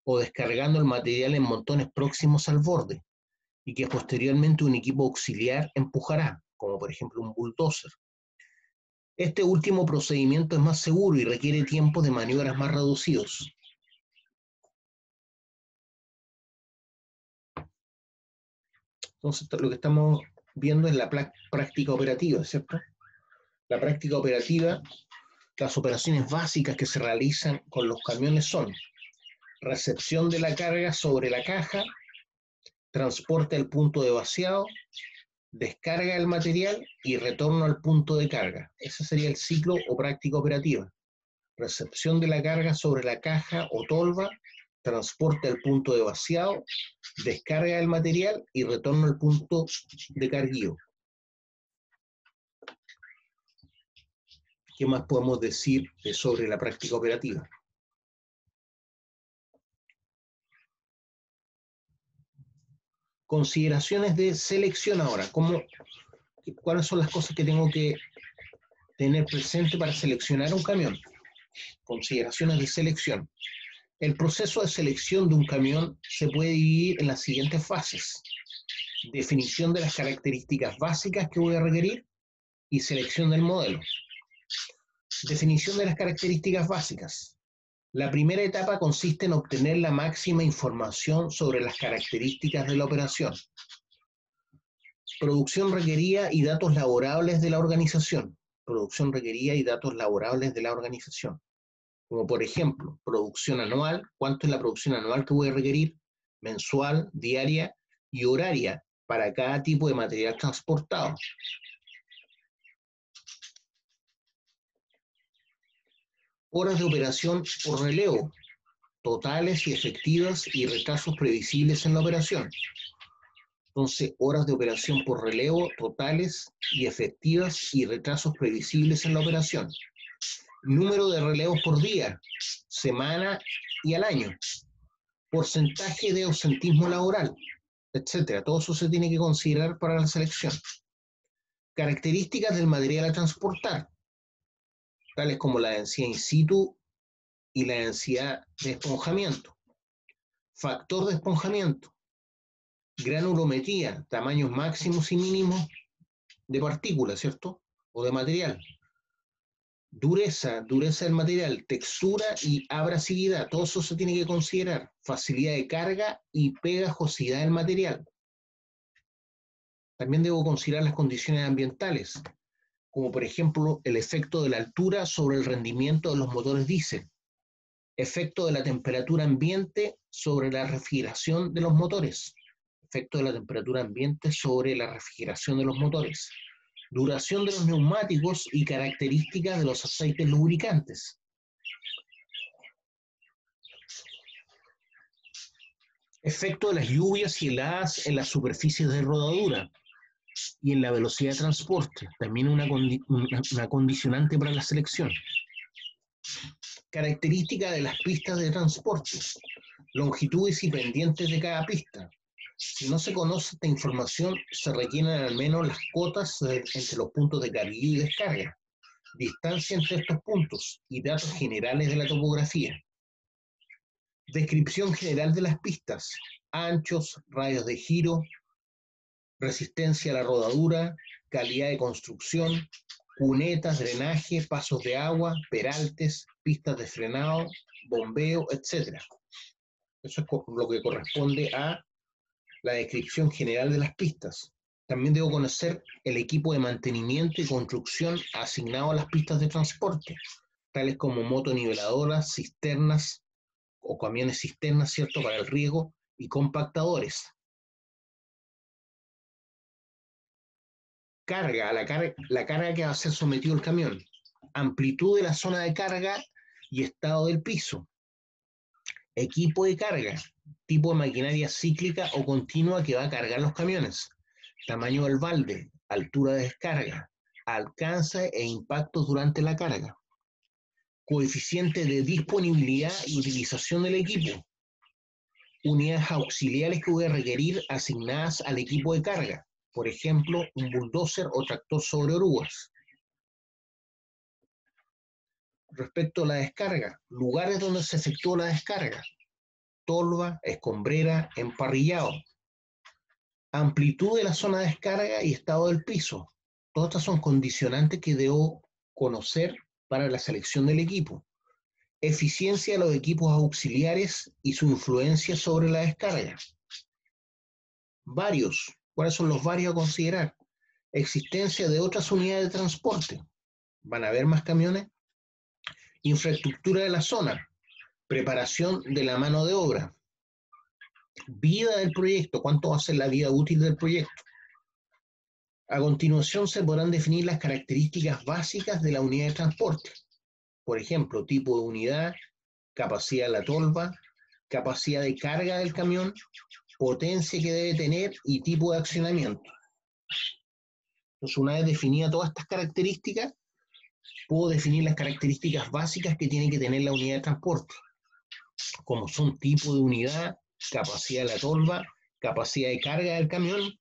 o descargando el material en montones próximos al borde y que posteriormente un equipo auxiliar empujará, como por ejemplo un bulldozer. Este último procedimiento es más seguro y requiere tiempos de maniobras más reducidos. Entonces, lo que estamos viendo es la práctica operativa, ¿cierto? La práctica operativa, las operaciones básicas que se realizan con los camiones son recepción de la carga sobre la caja, transporte al punto de vaciado, descarga del material y retorno al punto de carga. Ese sería el ciclo o práctica operativa. Recepción de la carga sobre la caja o tolva, transporte al punto de vaciado, descarga del material y retorno al punto de carguío. ¿Qué más podemos decir sobre la práctica operativa? Consideraciones de selección ahora. ¿Cuáles son las cosas que tengo que tener presente para seleccionar un camión? Consideraciones de selección. El proceso de selección de un camión se puede dividir en las siguientes fases: definición de las características básicas que voy a requerir y selección del modelo. Definición de las características básicas. La primera etapa consiste en obtener la máxima información sobre las características de la operación. Producción requerida y datos laborables de la organización. Producción requerida y datos laborables de la organización. Como por ejemplo, producción anual, cuánto es la producción anual que voy a requerir, mensual, diaria y horaria para cada tipo de material transportado. Horas de operación por relevo, totales y efectivas y retrasos previsibles en la operación. Entonces, horas de operación por relevo, totales y efectivas y retrasos previsibles en la operación. Número de relevos por día, semana y al año. Porcentaje de ausentismo laboral, etcétera. Todo eso se tiene que considerar para la selección. Características del material a transportar, tales como la densidad in situ y la densidad de esponjamiento. Factor de esponjamiento, granulometría, tamaños máximos y mínimos de partículas, ¿cierto? O de material. Dureza del material, textura y abrasividad, todo eso se tiene que considerar. Facilidad de carga y pegajosidad del material. También debo considerar las condiciones ambientales, como por ejemplo el efecto de la altura sobre el rendimiento de los motores diésel, efecto de la temperatura ambiente sobre la refrigeración de los motores, efecto de la temperatura ambiente sobre la refrigeración de los motores, duración de los neumáticos y características de los aceites lubricantes. Efecto de las lluvias y heladas en las superficies de rodadura y en la velocidad de transporte, también una condicionante para la selección. Características de las pistas de transporte, longitudes y pendientes de cada pista. Si no se conoce esta información, se requieren al menos las cotas entre los puntos de carguillo y descarga, distancia entre estos puntos y datos generales de la topografía. Descripción general de las pistas, anchos, radios de giro, resistencia a la rodadura, calidad de construcción, cunetas, drenaje, pasos de agua, peraltes, pistas de frenado, bombeo, etc. Eso es lo que corresponde a la descripción general de las pistas. También debo conocer el equipo de mantenimiento y construcción asignado a las pistas de transporte, tales como motoniveladoras, cisternas o camiones cisternas, ¿cierto?, para el riego y compactadores. La carga que va a ser sometido el camión, amplitud de la zona de carga y estado del piso, equipo de carga, tipo de maquinaria cíclica o continua que va a cargar los camiones, tamaño del balde, altura de descarga, alcance e impactos durante la carga, coeficiente de disponibilidad y utilización del equipo, unidades auxiliares que voy a requerir asignadas al equipo de carga, por ejemplo, un bulldozer o tractor sobre orugas. Respecto a la descarga, lugares donde se efectúa la descarga, tolva, escombrera, emparrillado, amplitud de la zona de descarga y estado del piso. Todas estas son condicionantes que debo conocer para la selección del equipo. Eficiencia de los equipos auxiliares y su influencia sobre la descarga. Varios. ¿Cuáles son los varios a considerar? Existencia de otras unidades de transporte. ¿Van a haber más camiones? Infraestructura de la zona. Preparación de la mano de obra. Vida del proyecto. ¿Cuánto va a ser la vida útil del proyecto? A continuación se podrán definir las características básicas de la unidad de transporte. Por ejemplo, tipo de unidad, capacidad de la tolva, capacidad de carga del camión, potencia que debe tener y tipo de accionamiento. Entonces, una vez definidas todas estas características, puedo definir las características básicas que tiene que tener la unidad de transporte, como son tipo de unidad, capacidad de la tolva, capacidad de carga del camión,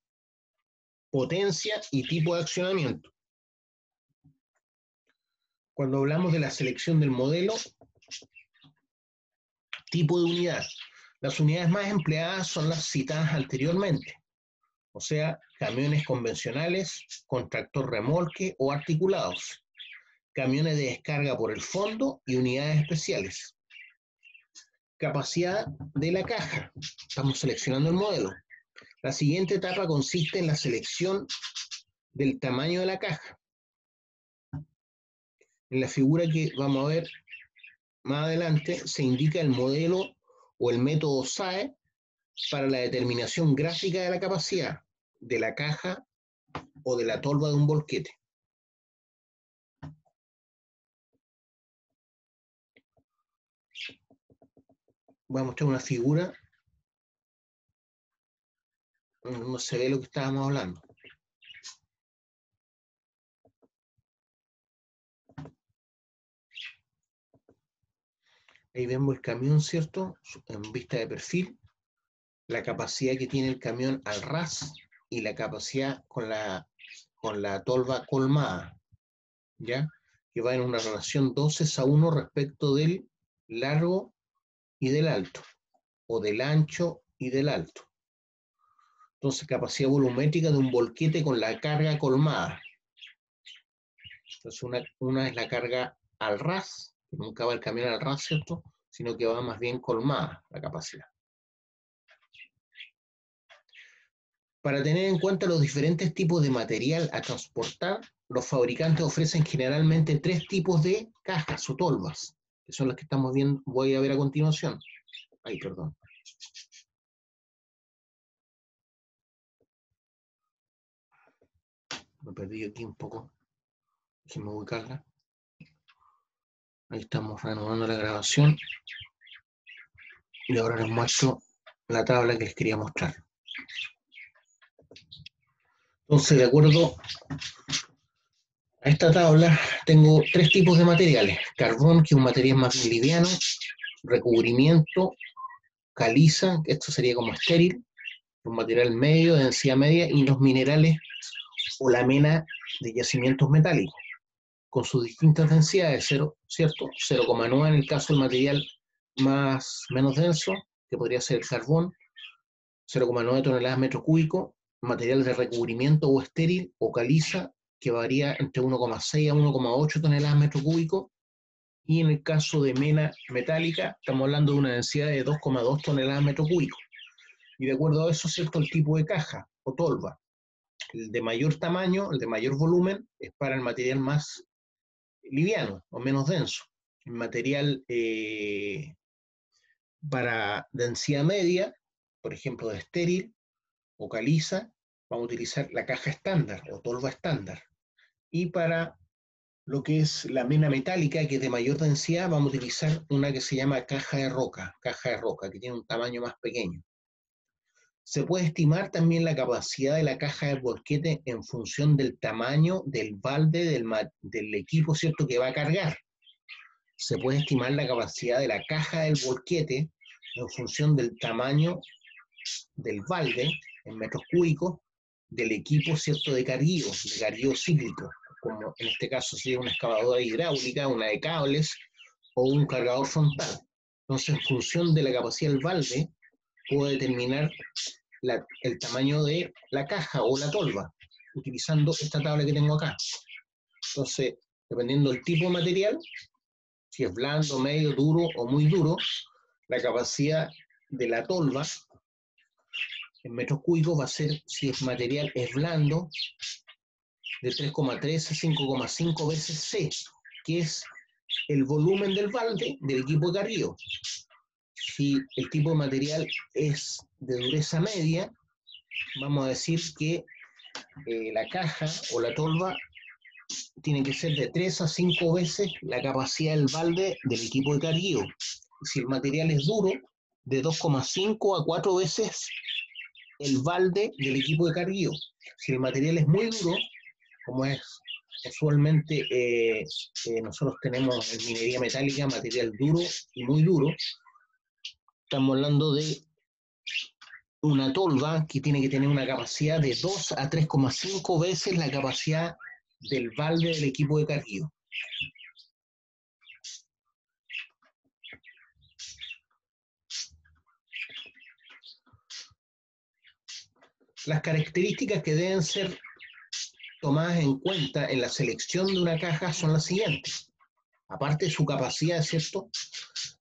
potencia y tipo de accionamiento. Cuando hablamos de la selección del modelo, tipo de unidad, las unidades más empleadas son las citadas anteriormente, o sea, camiones convencionales con tractor remolque o articulados, camiones de descarga por el fondo y unidades especiales. Capacidad de la caja, estamos seleccionando el modelo. La siguiente etapa consiste en la selección del tamaño de la caja. En la figura que vamos a ver más adelante se indica el modelo o el método SAE para la determinación gráfica de la capacidad de la caja o de la tolva de un volquete. Voy a mostrar una figura donde no se ve lo que estábamos hablando. Ahí vemos el camión, ¿cierto? En vista de perfil, la capacidad que tiene el camión al ras y la capacidad con la tolva colmada, ¿ya? Que va en una relación 12:1 respecto del largo y del alto, o del ancho y del alto. Entonces, capacidad volumétrica de un volquete con la carga colmada. Entonces, una es la carga al ras, que nunca va el camión al ras, ¿cierto? Sino que va más bien colmada la capacidad. Para tener en cuenta los diferentes tipos de material a transportar, los fabricantes ofrecen generalmente 3 tipos de cajas o tolvas, que son las que estamos viendo, voy a ver a continuación. Ay, perdón. Me perdí aquí un poco. Déjenme ubicarla. Ahí estamos reanudando la grabación. Y ahora les muestro la tabla que les quería mostrar. Entonces, de acuerdo a esta tabla, tengo 3 tipos de materiales. Carbón, que es un material más liviano, recubrimiento, caliza, que esto sería como estéril, un material medio, de densidad media, y los minerales o la mena de yacimientos metálicos, con sus distintas densidades, ¿cierto? 0,9 en el caso del material menos denso, que podría ser el carbón, 0,9 toneladas metro cúbico, material de recubrimiento o estéril o caliza, que varía entre 1,6 a 1,8 toneladas metro cúbico, y en el caso de mena metálica, estamos hablando de una densidad de 2,2 toneladas metro cúbico. Y de acuerdo a eso, ¿cierto? El tipo de caja o tolva. El de mayor tamaño, el de mayor volumen, es para el material más liviano o menos denso. El material para densidad media, por ejemplo, de estéril o caliza, vamos a utilizar la caja estándar o tolva estándar. Y para lo que es la mena metálica, que es de mayor densidad, vamos a utilizar una que se llama caja de roca, que tiene un tamaño más pequeño. Se puede estimar también la capacidad de la caja de volquete en función del tamaño del balde del equipo, ¿cierto?, que va a cargar. Se puede estimar la capacidad de la caja del volquete en función del tamaño del balde, en metros cúbicos, del equipo, ¿cierto?, de carguío cíclico, como en este caso sería una excavadora hidráulica, una de cables o un cargador frontal. Entonces, en función de la capacidad del balde, puedo determinar el tamaño de la caja o la tolva, utilizando esta tabla que tengo acá. Entonces, dependiendo del tipo de material, si es blando, medio, duro o muy duro, la capacidad de la tolva en metros cúbicos va a ser, si el material es blando, de 3,3 a 5,5 veces C, que es el volumen del balde del equipo de carguío. Si el tipo de material es de dureza media, vamos a decir que la caja o la tolva tiene que ser de 3 a 5 veces la capacidad del balde del equipo de carguío. Si el material es duro, de 2,5 a 4 veces el balde del equipo de carguío. Si el material es muy duro, como es usualmente, nosotros tenemos en minería metálica material duro y muy duro, estamos hablando de una tolva que tiene que tener una capacidad de 2 a 3,5 veces la capacidad del balde del equipo de carguío. Las características que deben ser tomadas en cuenta en la selección de una caja son las siguientes. Aparte de su capacidad, ¿cierto?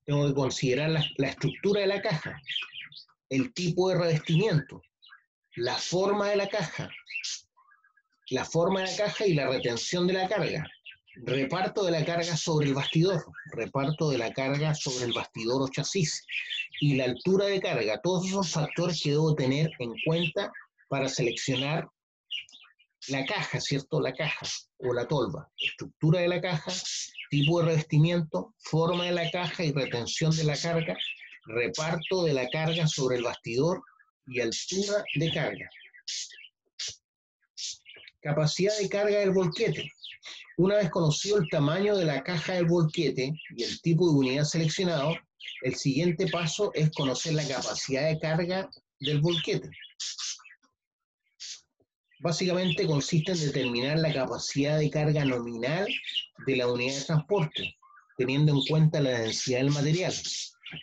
Tengo que considerar la estructura de la caja, el tipo de revestimiento, la forma de la caja y la retención de la carga, reparto de la carga sobre el bastidor, reparto de la carga sobre el bastidor o chasis y la altura de carga. Todos esos factores que debo tener en cuenta para seleccionar la caja, ¿cierto? La caja o la tolva, estructura de la caja, tipo de revestimiento, forma de la caja y retención de la carga, reparto de la carga sobre el bastidor y altura de carga. Capacidad de carga del volquete. Una vez conocido el tamaño de la caja del volquete y el tipo de unidad seleccionado, el siguiente paso es conocer la capacidad de carga del volquete. Básicamente consiste en determinar la capacidad de carga nominal de la unidad de transporte, teniendo en cuenta la densidad del material.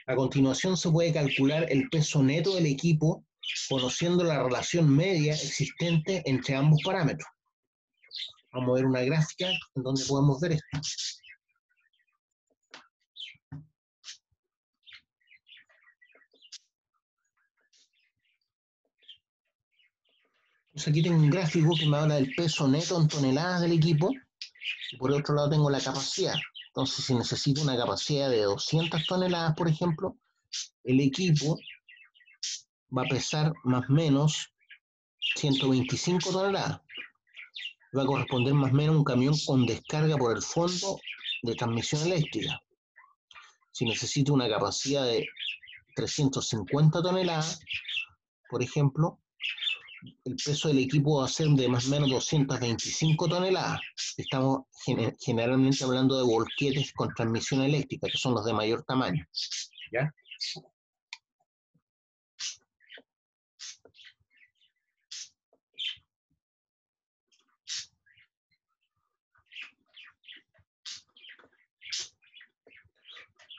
A continuación se puede calcular el peso neto del equipo, conociendo la relación media existente entre ambos parámetros. Vamos a ver una gráfica en donde podemos ver esto. Entonces aquí tengo un gráfico que me habla del peso neto en toneladas del equipo, y por otro lado tengo la capacidad. Entonces, si necesito una capacidad de 200 toneladas, por ejemplo, el equipo va a pesar más o menos 125 toneladas. Va a corresponder más o menos a un camión con descarga por el fondo de transmisión eléctrica. Si necesito una capacidad de 350 toneladas, por ejemplo, el peso del equipo va a ser de más o menos 225 toneladas. Estamos generalmente hablando de volquetes con transmisión eléctrica, que son los de mayor tamaño. ¿Ya?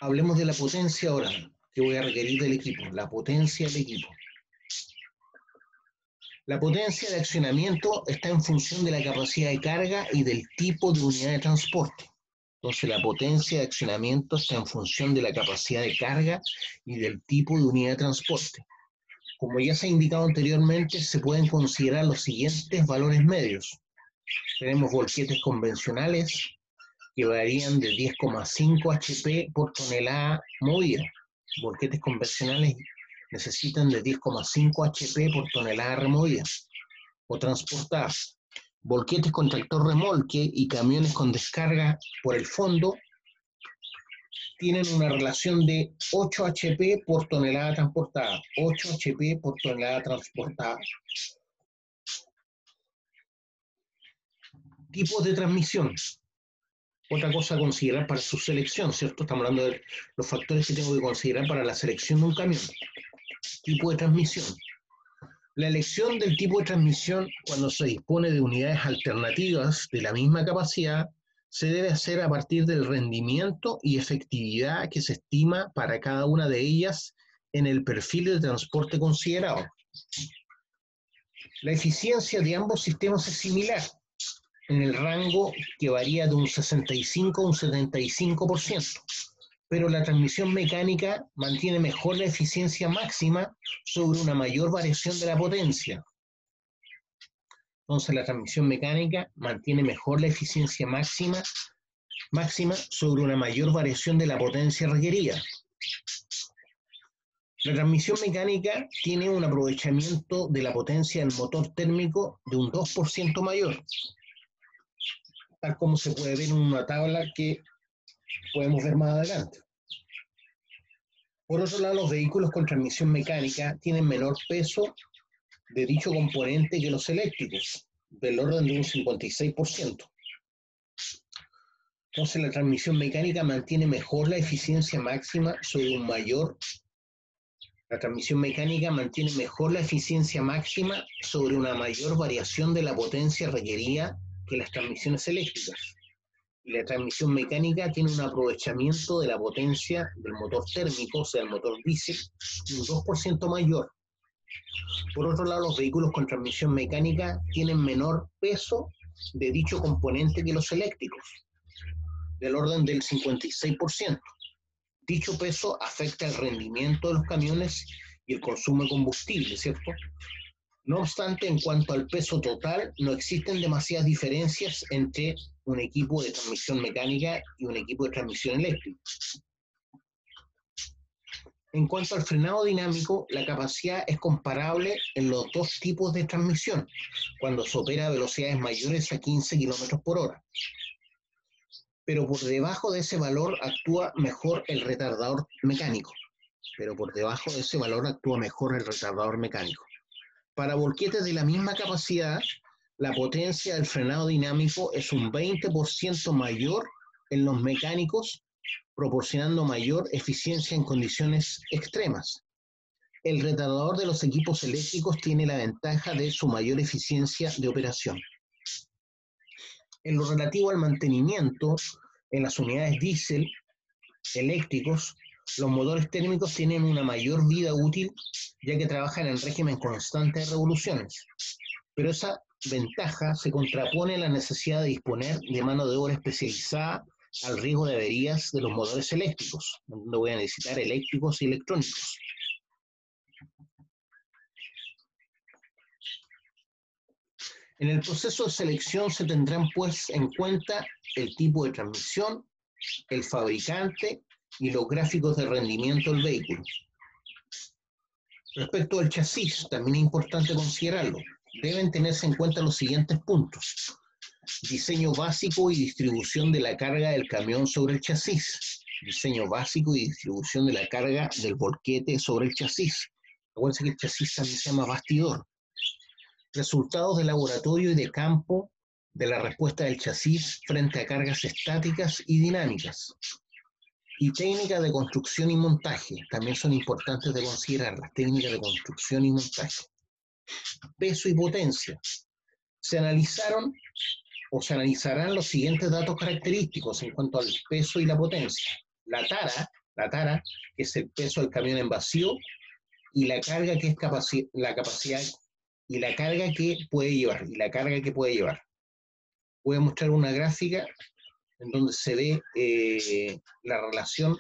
Hablemos de la potencia ahora que voy a requerir del equipo, la potencia del equipo. La potencia de accionamiento está en función de la capacidad de carga y del tipo de unidad de transporte. Entonces, la potencia de accionamiento está en función de la capacidad de carga y del tipo de unidad de transporte. Como ya se ha indicado anteriormente, se pueden considerar los siguientes valores medios. Tenemos volquetes convencionales que varían de 10,5 HP por tonelada movida. Volquetes convencionales necesitan de 10,5 HP por tonelada removida o transportada. Volquetes con tractor remolque y camiones con descarga por el fondo tienen una relación de 8 HP por tonelada transportada. 8 HP por tonelada transportada. Tipos de transmisión. Otra cosa a considerar para su selección, ¿cierto? Estamos hablando de los factores que tengo que considerar para la selección de un camión. Tipo de transmisión. La elección del tipo de transmisión, cuando se dispone de unidades alternativas de la misma capacidad, se debe hacer a partir del rendimiento y efectividad que se estima para cada una de ellas en el perfil de transporte considerado. La eficiencia de ambos sistemas es similar, en el rango que varía de un 65 a un 75%, pero la transmisión mecánica mantiene mejor la eficiencia máxima sobre una mayor variación de la potencia. Entonces la transmisión mecánica mantiene mejor la eficiencia máxima sobre una mayor variación de la potencia requerida. La transmisión mecánica tiene un aprovechamiento de la potencia del motor térmico de un 2% mayor, tal como se puede ver en una tabla que podemos ver más adelante. Por otro lado, los vehículos con transmisión mecánica tienen menor peso de dicho componente que los eléctricos, del orden de un 56%. Entonces, la transmisión mecánica mantiene mejor la eficiencia máxima sobre un mayor. La transmisión mecánica mantiene mejor la eficiencia máxima sobre una mayor variación de la potencia requerida que las transmisiones eléctricas. Y la transmisión mecánica tiene un aprovechamiento de la potencia del motor térmico, o sea, el motor diésel, un 2% mayor. Por otro lado, los vehículos con transmisión mecánica tienen menor peso de dicho componente que los eléctricos, del orden del 56%. Dicho peso afecta el rendimiento de los camiones y el consumo de combustible, ¿cierto? No obstante, en cuanto al peso total, no existen demasiadas diferencias entre un equipo de transmisión mecánica y un equipo de transmisión eléctrica. En cuanto al frenado dinámico, la capacidad es comparable en los dos tipos de transmisión, cuando se opera a velocidades mayores a 15 km por hora. Pero por debajo de ese valor actúa mejor el retardador mecánico. Para volquetes de la misma capacidad, la potencia del frenado dinámico es un 20% mayor en los mecánicos, proporcionando mayor eficiencia en condiciones extremas. El retardador de los equipos eléctricos tiene la ventaja de su mayor eficiencia de operación. En lo relativo al mantenimiento, en las unidades diésel eléctricos, los motores térmicos tienen una mayor vida útil, ya que trabajan en régimen constante de revoluciones. Pero esa ventaja se contrapone a la necesidad de disponer de mano de obra especializada al riesgo de averías de los motores eléctricos, donde voy a necesitar eléctricos y electrónicos. En el proceso de selección se tendrán pues en cuenta el tipo de transmisión, el fabricante y los gráficos de rendimiento del vehículo. Respecto al chasis, también es importante considerarlo. Deben tenerse en cuenta los siguientes puntos: diseño básico y distribución de la carga del camión sobre el chasis. Diseño básico y distribución de la carga del volquete sobre el chasis. Acuérdense que el chasis también se llama bastidor. Resultados de laboratorio y de campo de la respuesta del chasis frente a cargas estáticas y dinámicas. Y técnicas de construcción y montaje, también son importantes de considerar, las técnicas de construcción y montaje. Peso y potencia. Se analizaron o se analizarán los siguientes datos característicos en cuanto al peso y la potencia. La tara, que es el peso del camión en vacío, y la carga que es la capacidad y la carga que puede llevar. Voy a mostrar una gráfica en donde se ve la relación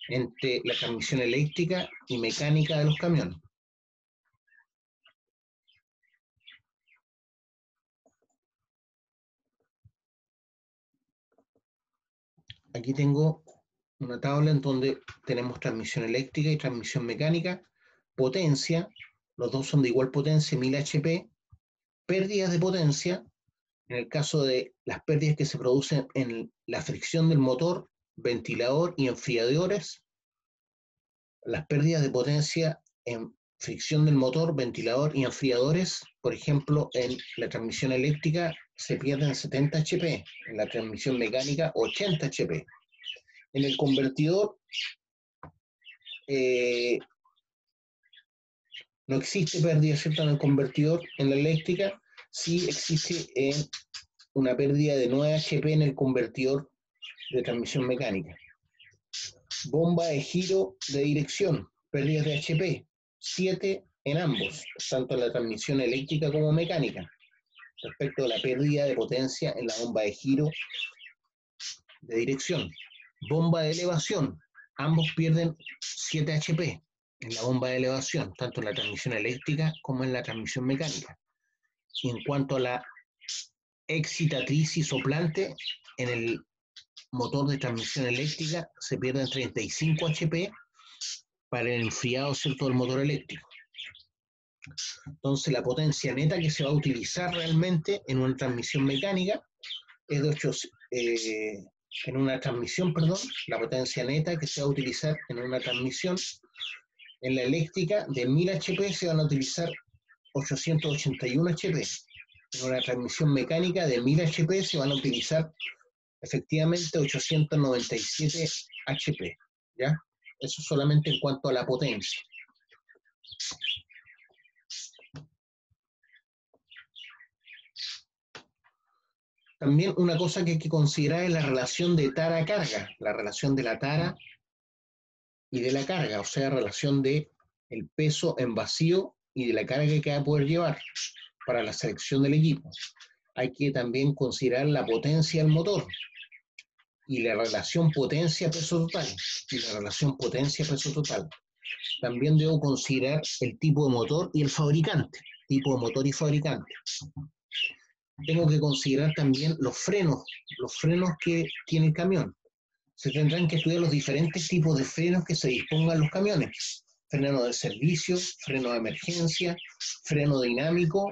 entre la transmisión eléctrica y mecánica de los camiones. Aquí tengo una tabla en donde tenemos transmisión eléctrica y transmisión mecánica, potencia, los dos son de igual potencia, 1000 HP, pérdidas de potencia, en el caso de las pérdidas que se producen en la fricción del motor, ventilador y enfriadores, las pérdidas de potencia en fricción del motor, ventilador y enfriadores, por ejemplo, en la transmisión eléctrica se pierden 70 HP, en la transmisión mecánica 80 HP. En el convertidor no existe pérdida, ¿cierto? En el convertidor, en la eléctrica, sí existe una pérdida de 9 HP en el convertidor de transmisión mecánica. Bomba de giro de dirección, pérdidas de HP, 7 en ambos, tanto en la transmisión eléctrica como mecánica, respecto a la pérdida de potencia en la bomba de giro de dirección. Bomba de elevación, ambos pierden 7 HP en la bomba de elevación, tanto en la transmisión eléctrica como en la transmisión mecánica. Y en cuanto a la excitatriz y soplante, en el motor de transmisión eléctrica se pierden 35 HP para el enfriado, ¿cierto?, del motor eléctrico. Entonces la potencia neta que se va a utilizar realmente en una transmisión mecánica es de perdón, la potencia neta que se va a utilizar en una transmisión. En la eléctrica de 1000 HP se van a utilizar 881 HP. En una transmisión mecánica de 1000 HP se van a utilizar efectivamente 897 HP. ¿Ya? Eso solamente en cuanto a la potencia. También una cosa que hay que considerar es la relación de tara-carga, la relación de la tara y de la carga, o sea, relación de el peso en vacío y de la carga que va a poder llevar para la selección del equipo. Hay que también considerar la potencia del motor y la relación potencia-peso total. Y la relación potencia-peso total. También debo considerar el tipo de motor y el fabricante. Tipo de motor y fabricante. Tengo que considerar también los frenos que tiene el camión. Se tendrán que estudiar los diferentes tipos de frenos que se dispongan en los camiones. Freno de servicio, freno de emergencia, freno dinámico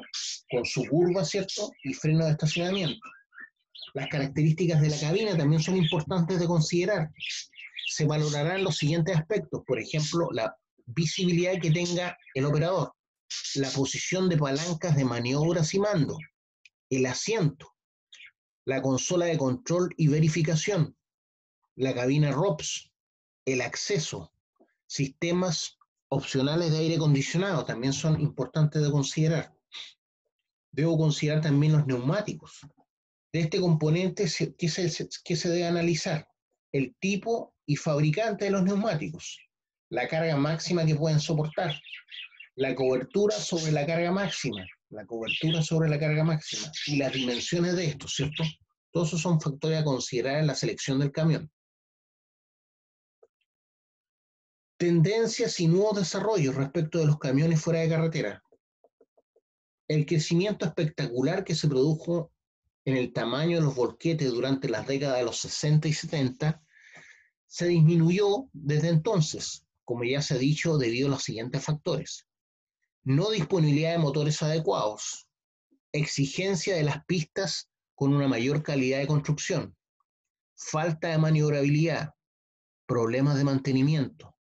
con su curva, ¿cierto? Y freno de estacionamiento. Las características de la cabina también son importantes de considerar. Se valorarán los siguientes aspectos, por ejemplo, la visibilidad que tenga el operador, la posición de palancas de maniobras y mando, el asiento, la consola de control y verificación, la cabina ROPS, el acceso, sistemas opcionales de aire acondicionado también son importantes de considerar. Debo considerar también los neumáticos. De este componente, ¿qué se debe analizar? El tipo y fabricante de los neumáticos, la carga máxima que pueden soportar, la cobertura sobre la carga máxima, y las dimensiones de estos, ¿cierto? Todos esos son factores a considerar en la selección del camión. Tendencias y nuevos desarrollos respecto de los camiones fuera de carretera. El crecimiento espectacular que se produjo en el tamaño de los volquetes durante las décadas de los 60 y 70 se disminuyó desde entonces, como ya se ha dicho, debido a los siguientes factores. No disponibilidad de motores adecuados, exigencia de las pistas con una mayor calidad de construcción, falta de maniobrabilidad, problemas de mantenimiento,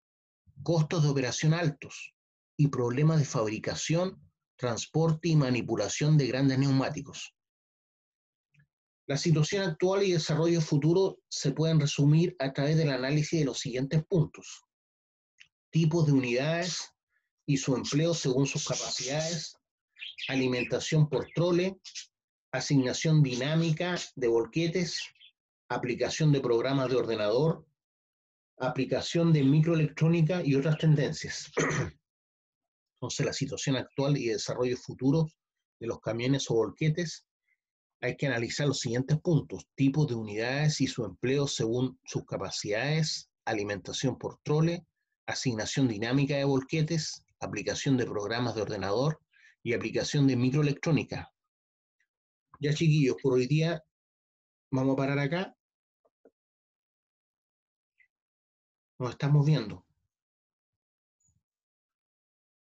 costos de operación altos y problemas de fabricación, transporte y manipulación de grandes neumáticos. La situación actual y desarrollo futuro se pueden resumir a través del análisis de los siguientes puntos. Tipos de unidades y su empleo según sus capacidades, alimentación por trole, asignación dinámica de volquetes, aplicación de programas de ordenador, aplicación de microelectrónica y otras tendencias. Entonces, la situación actual y desarrollo futuro de los camiones o volquetes, hay que analizar los siguientes puntos: tipos de unidades y su empleo según sus capacidades, alimentación por trole, asignación dinámica de volquetes, aplicación de programas de ordenador y aplicación de microelectrónica. Ya, chiquillos, por hoy día vamos a parar acá. Nos estamos viendo.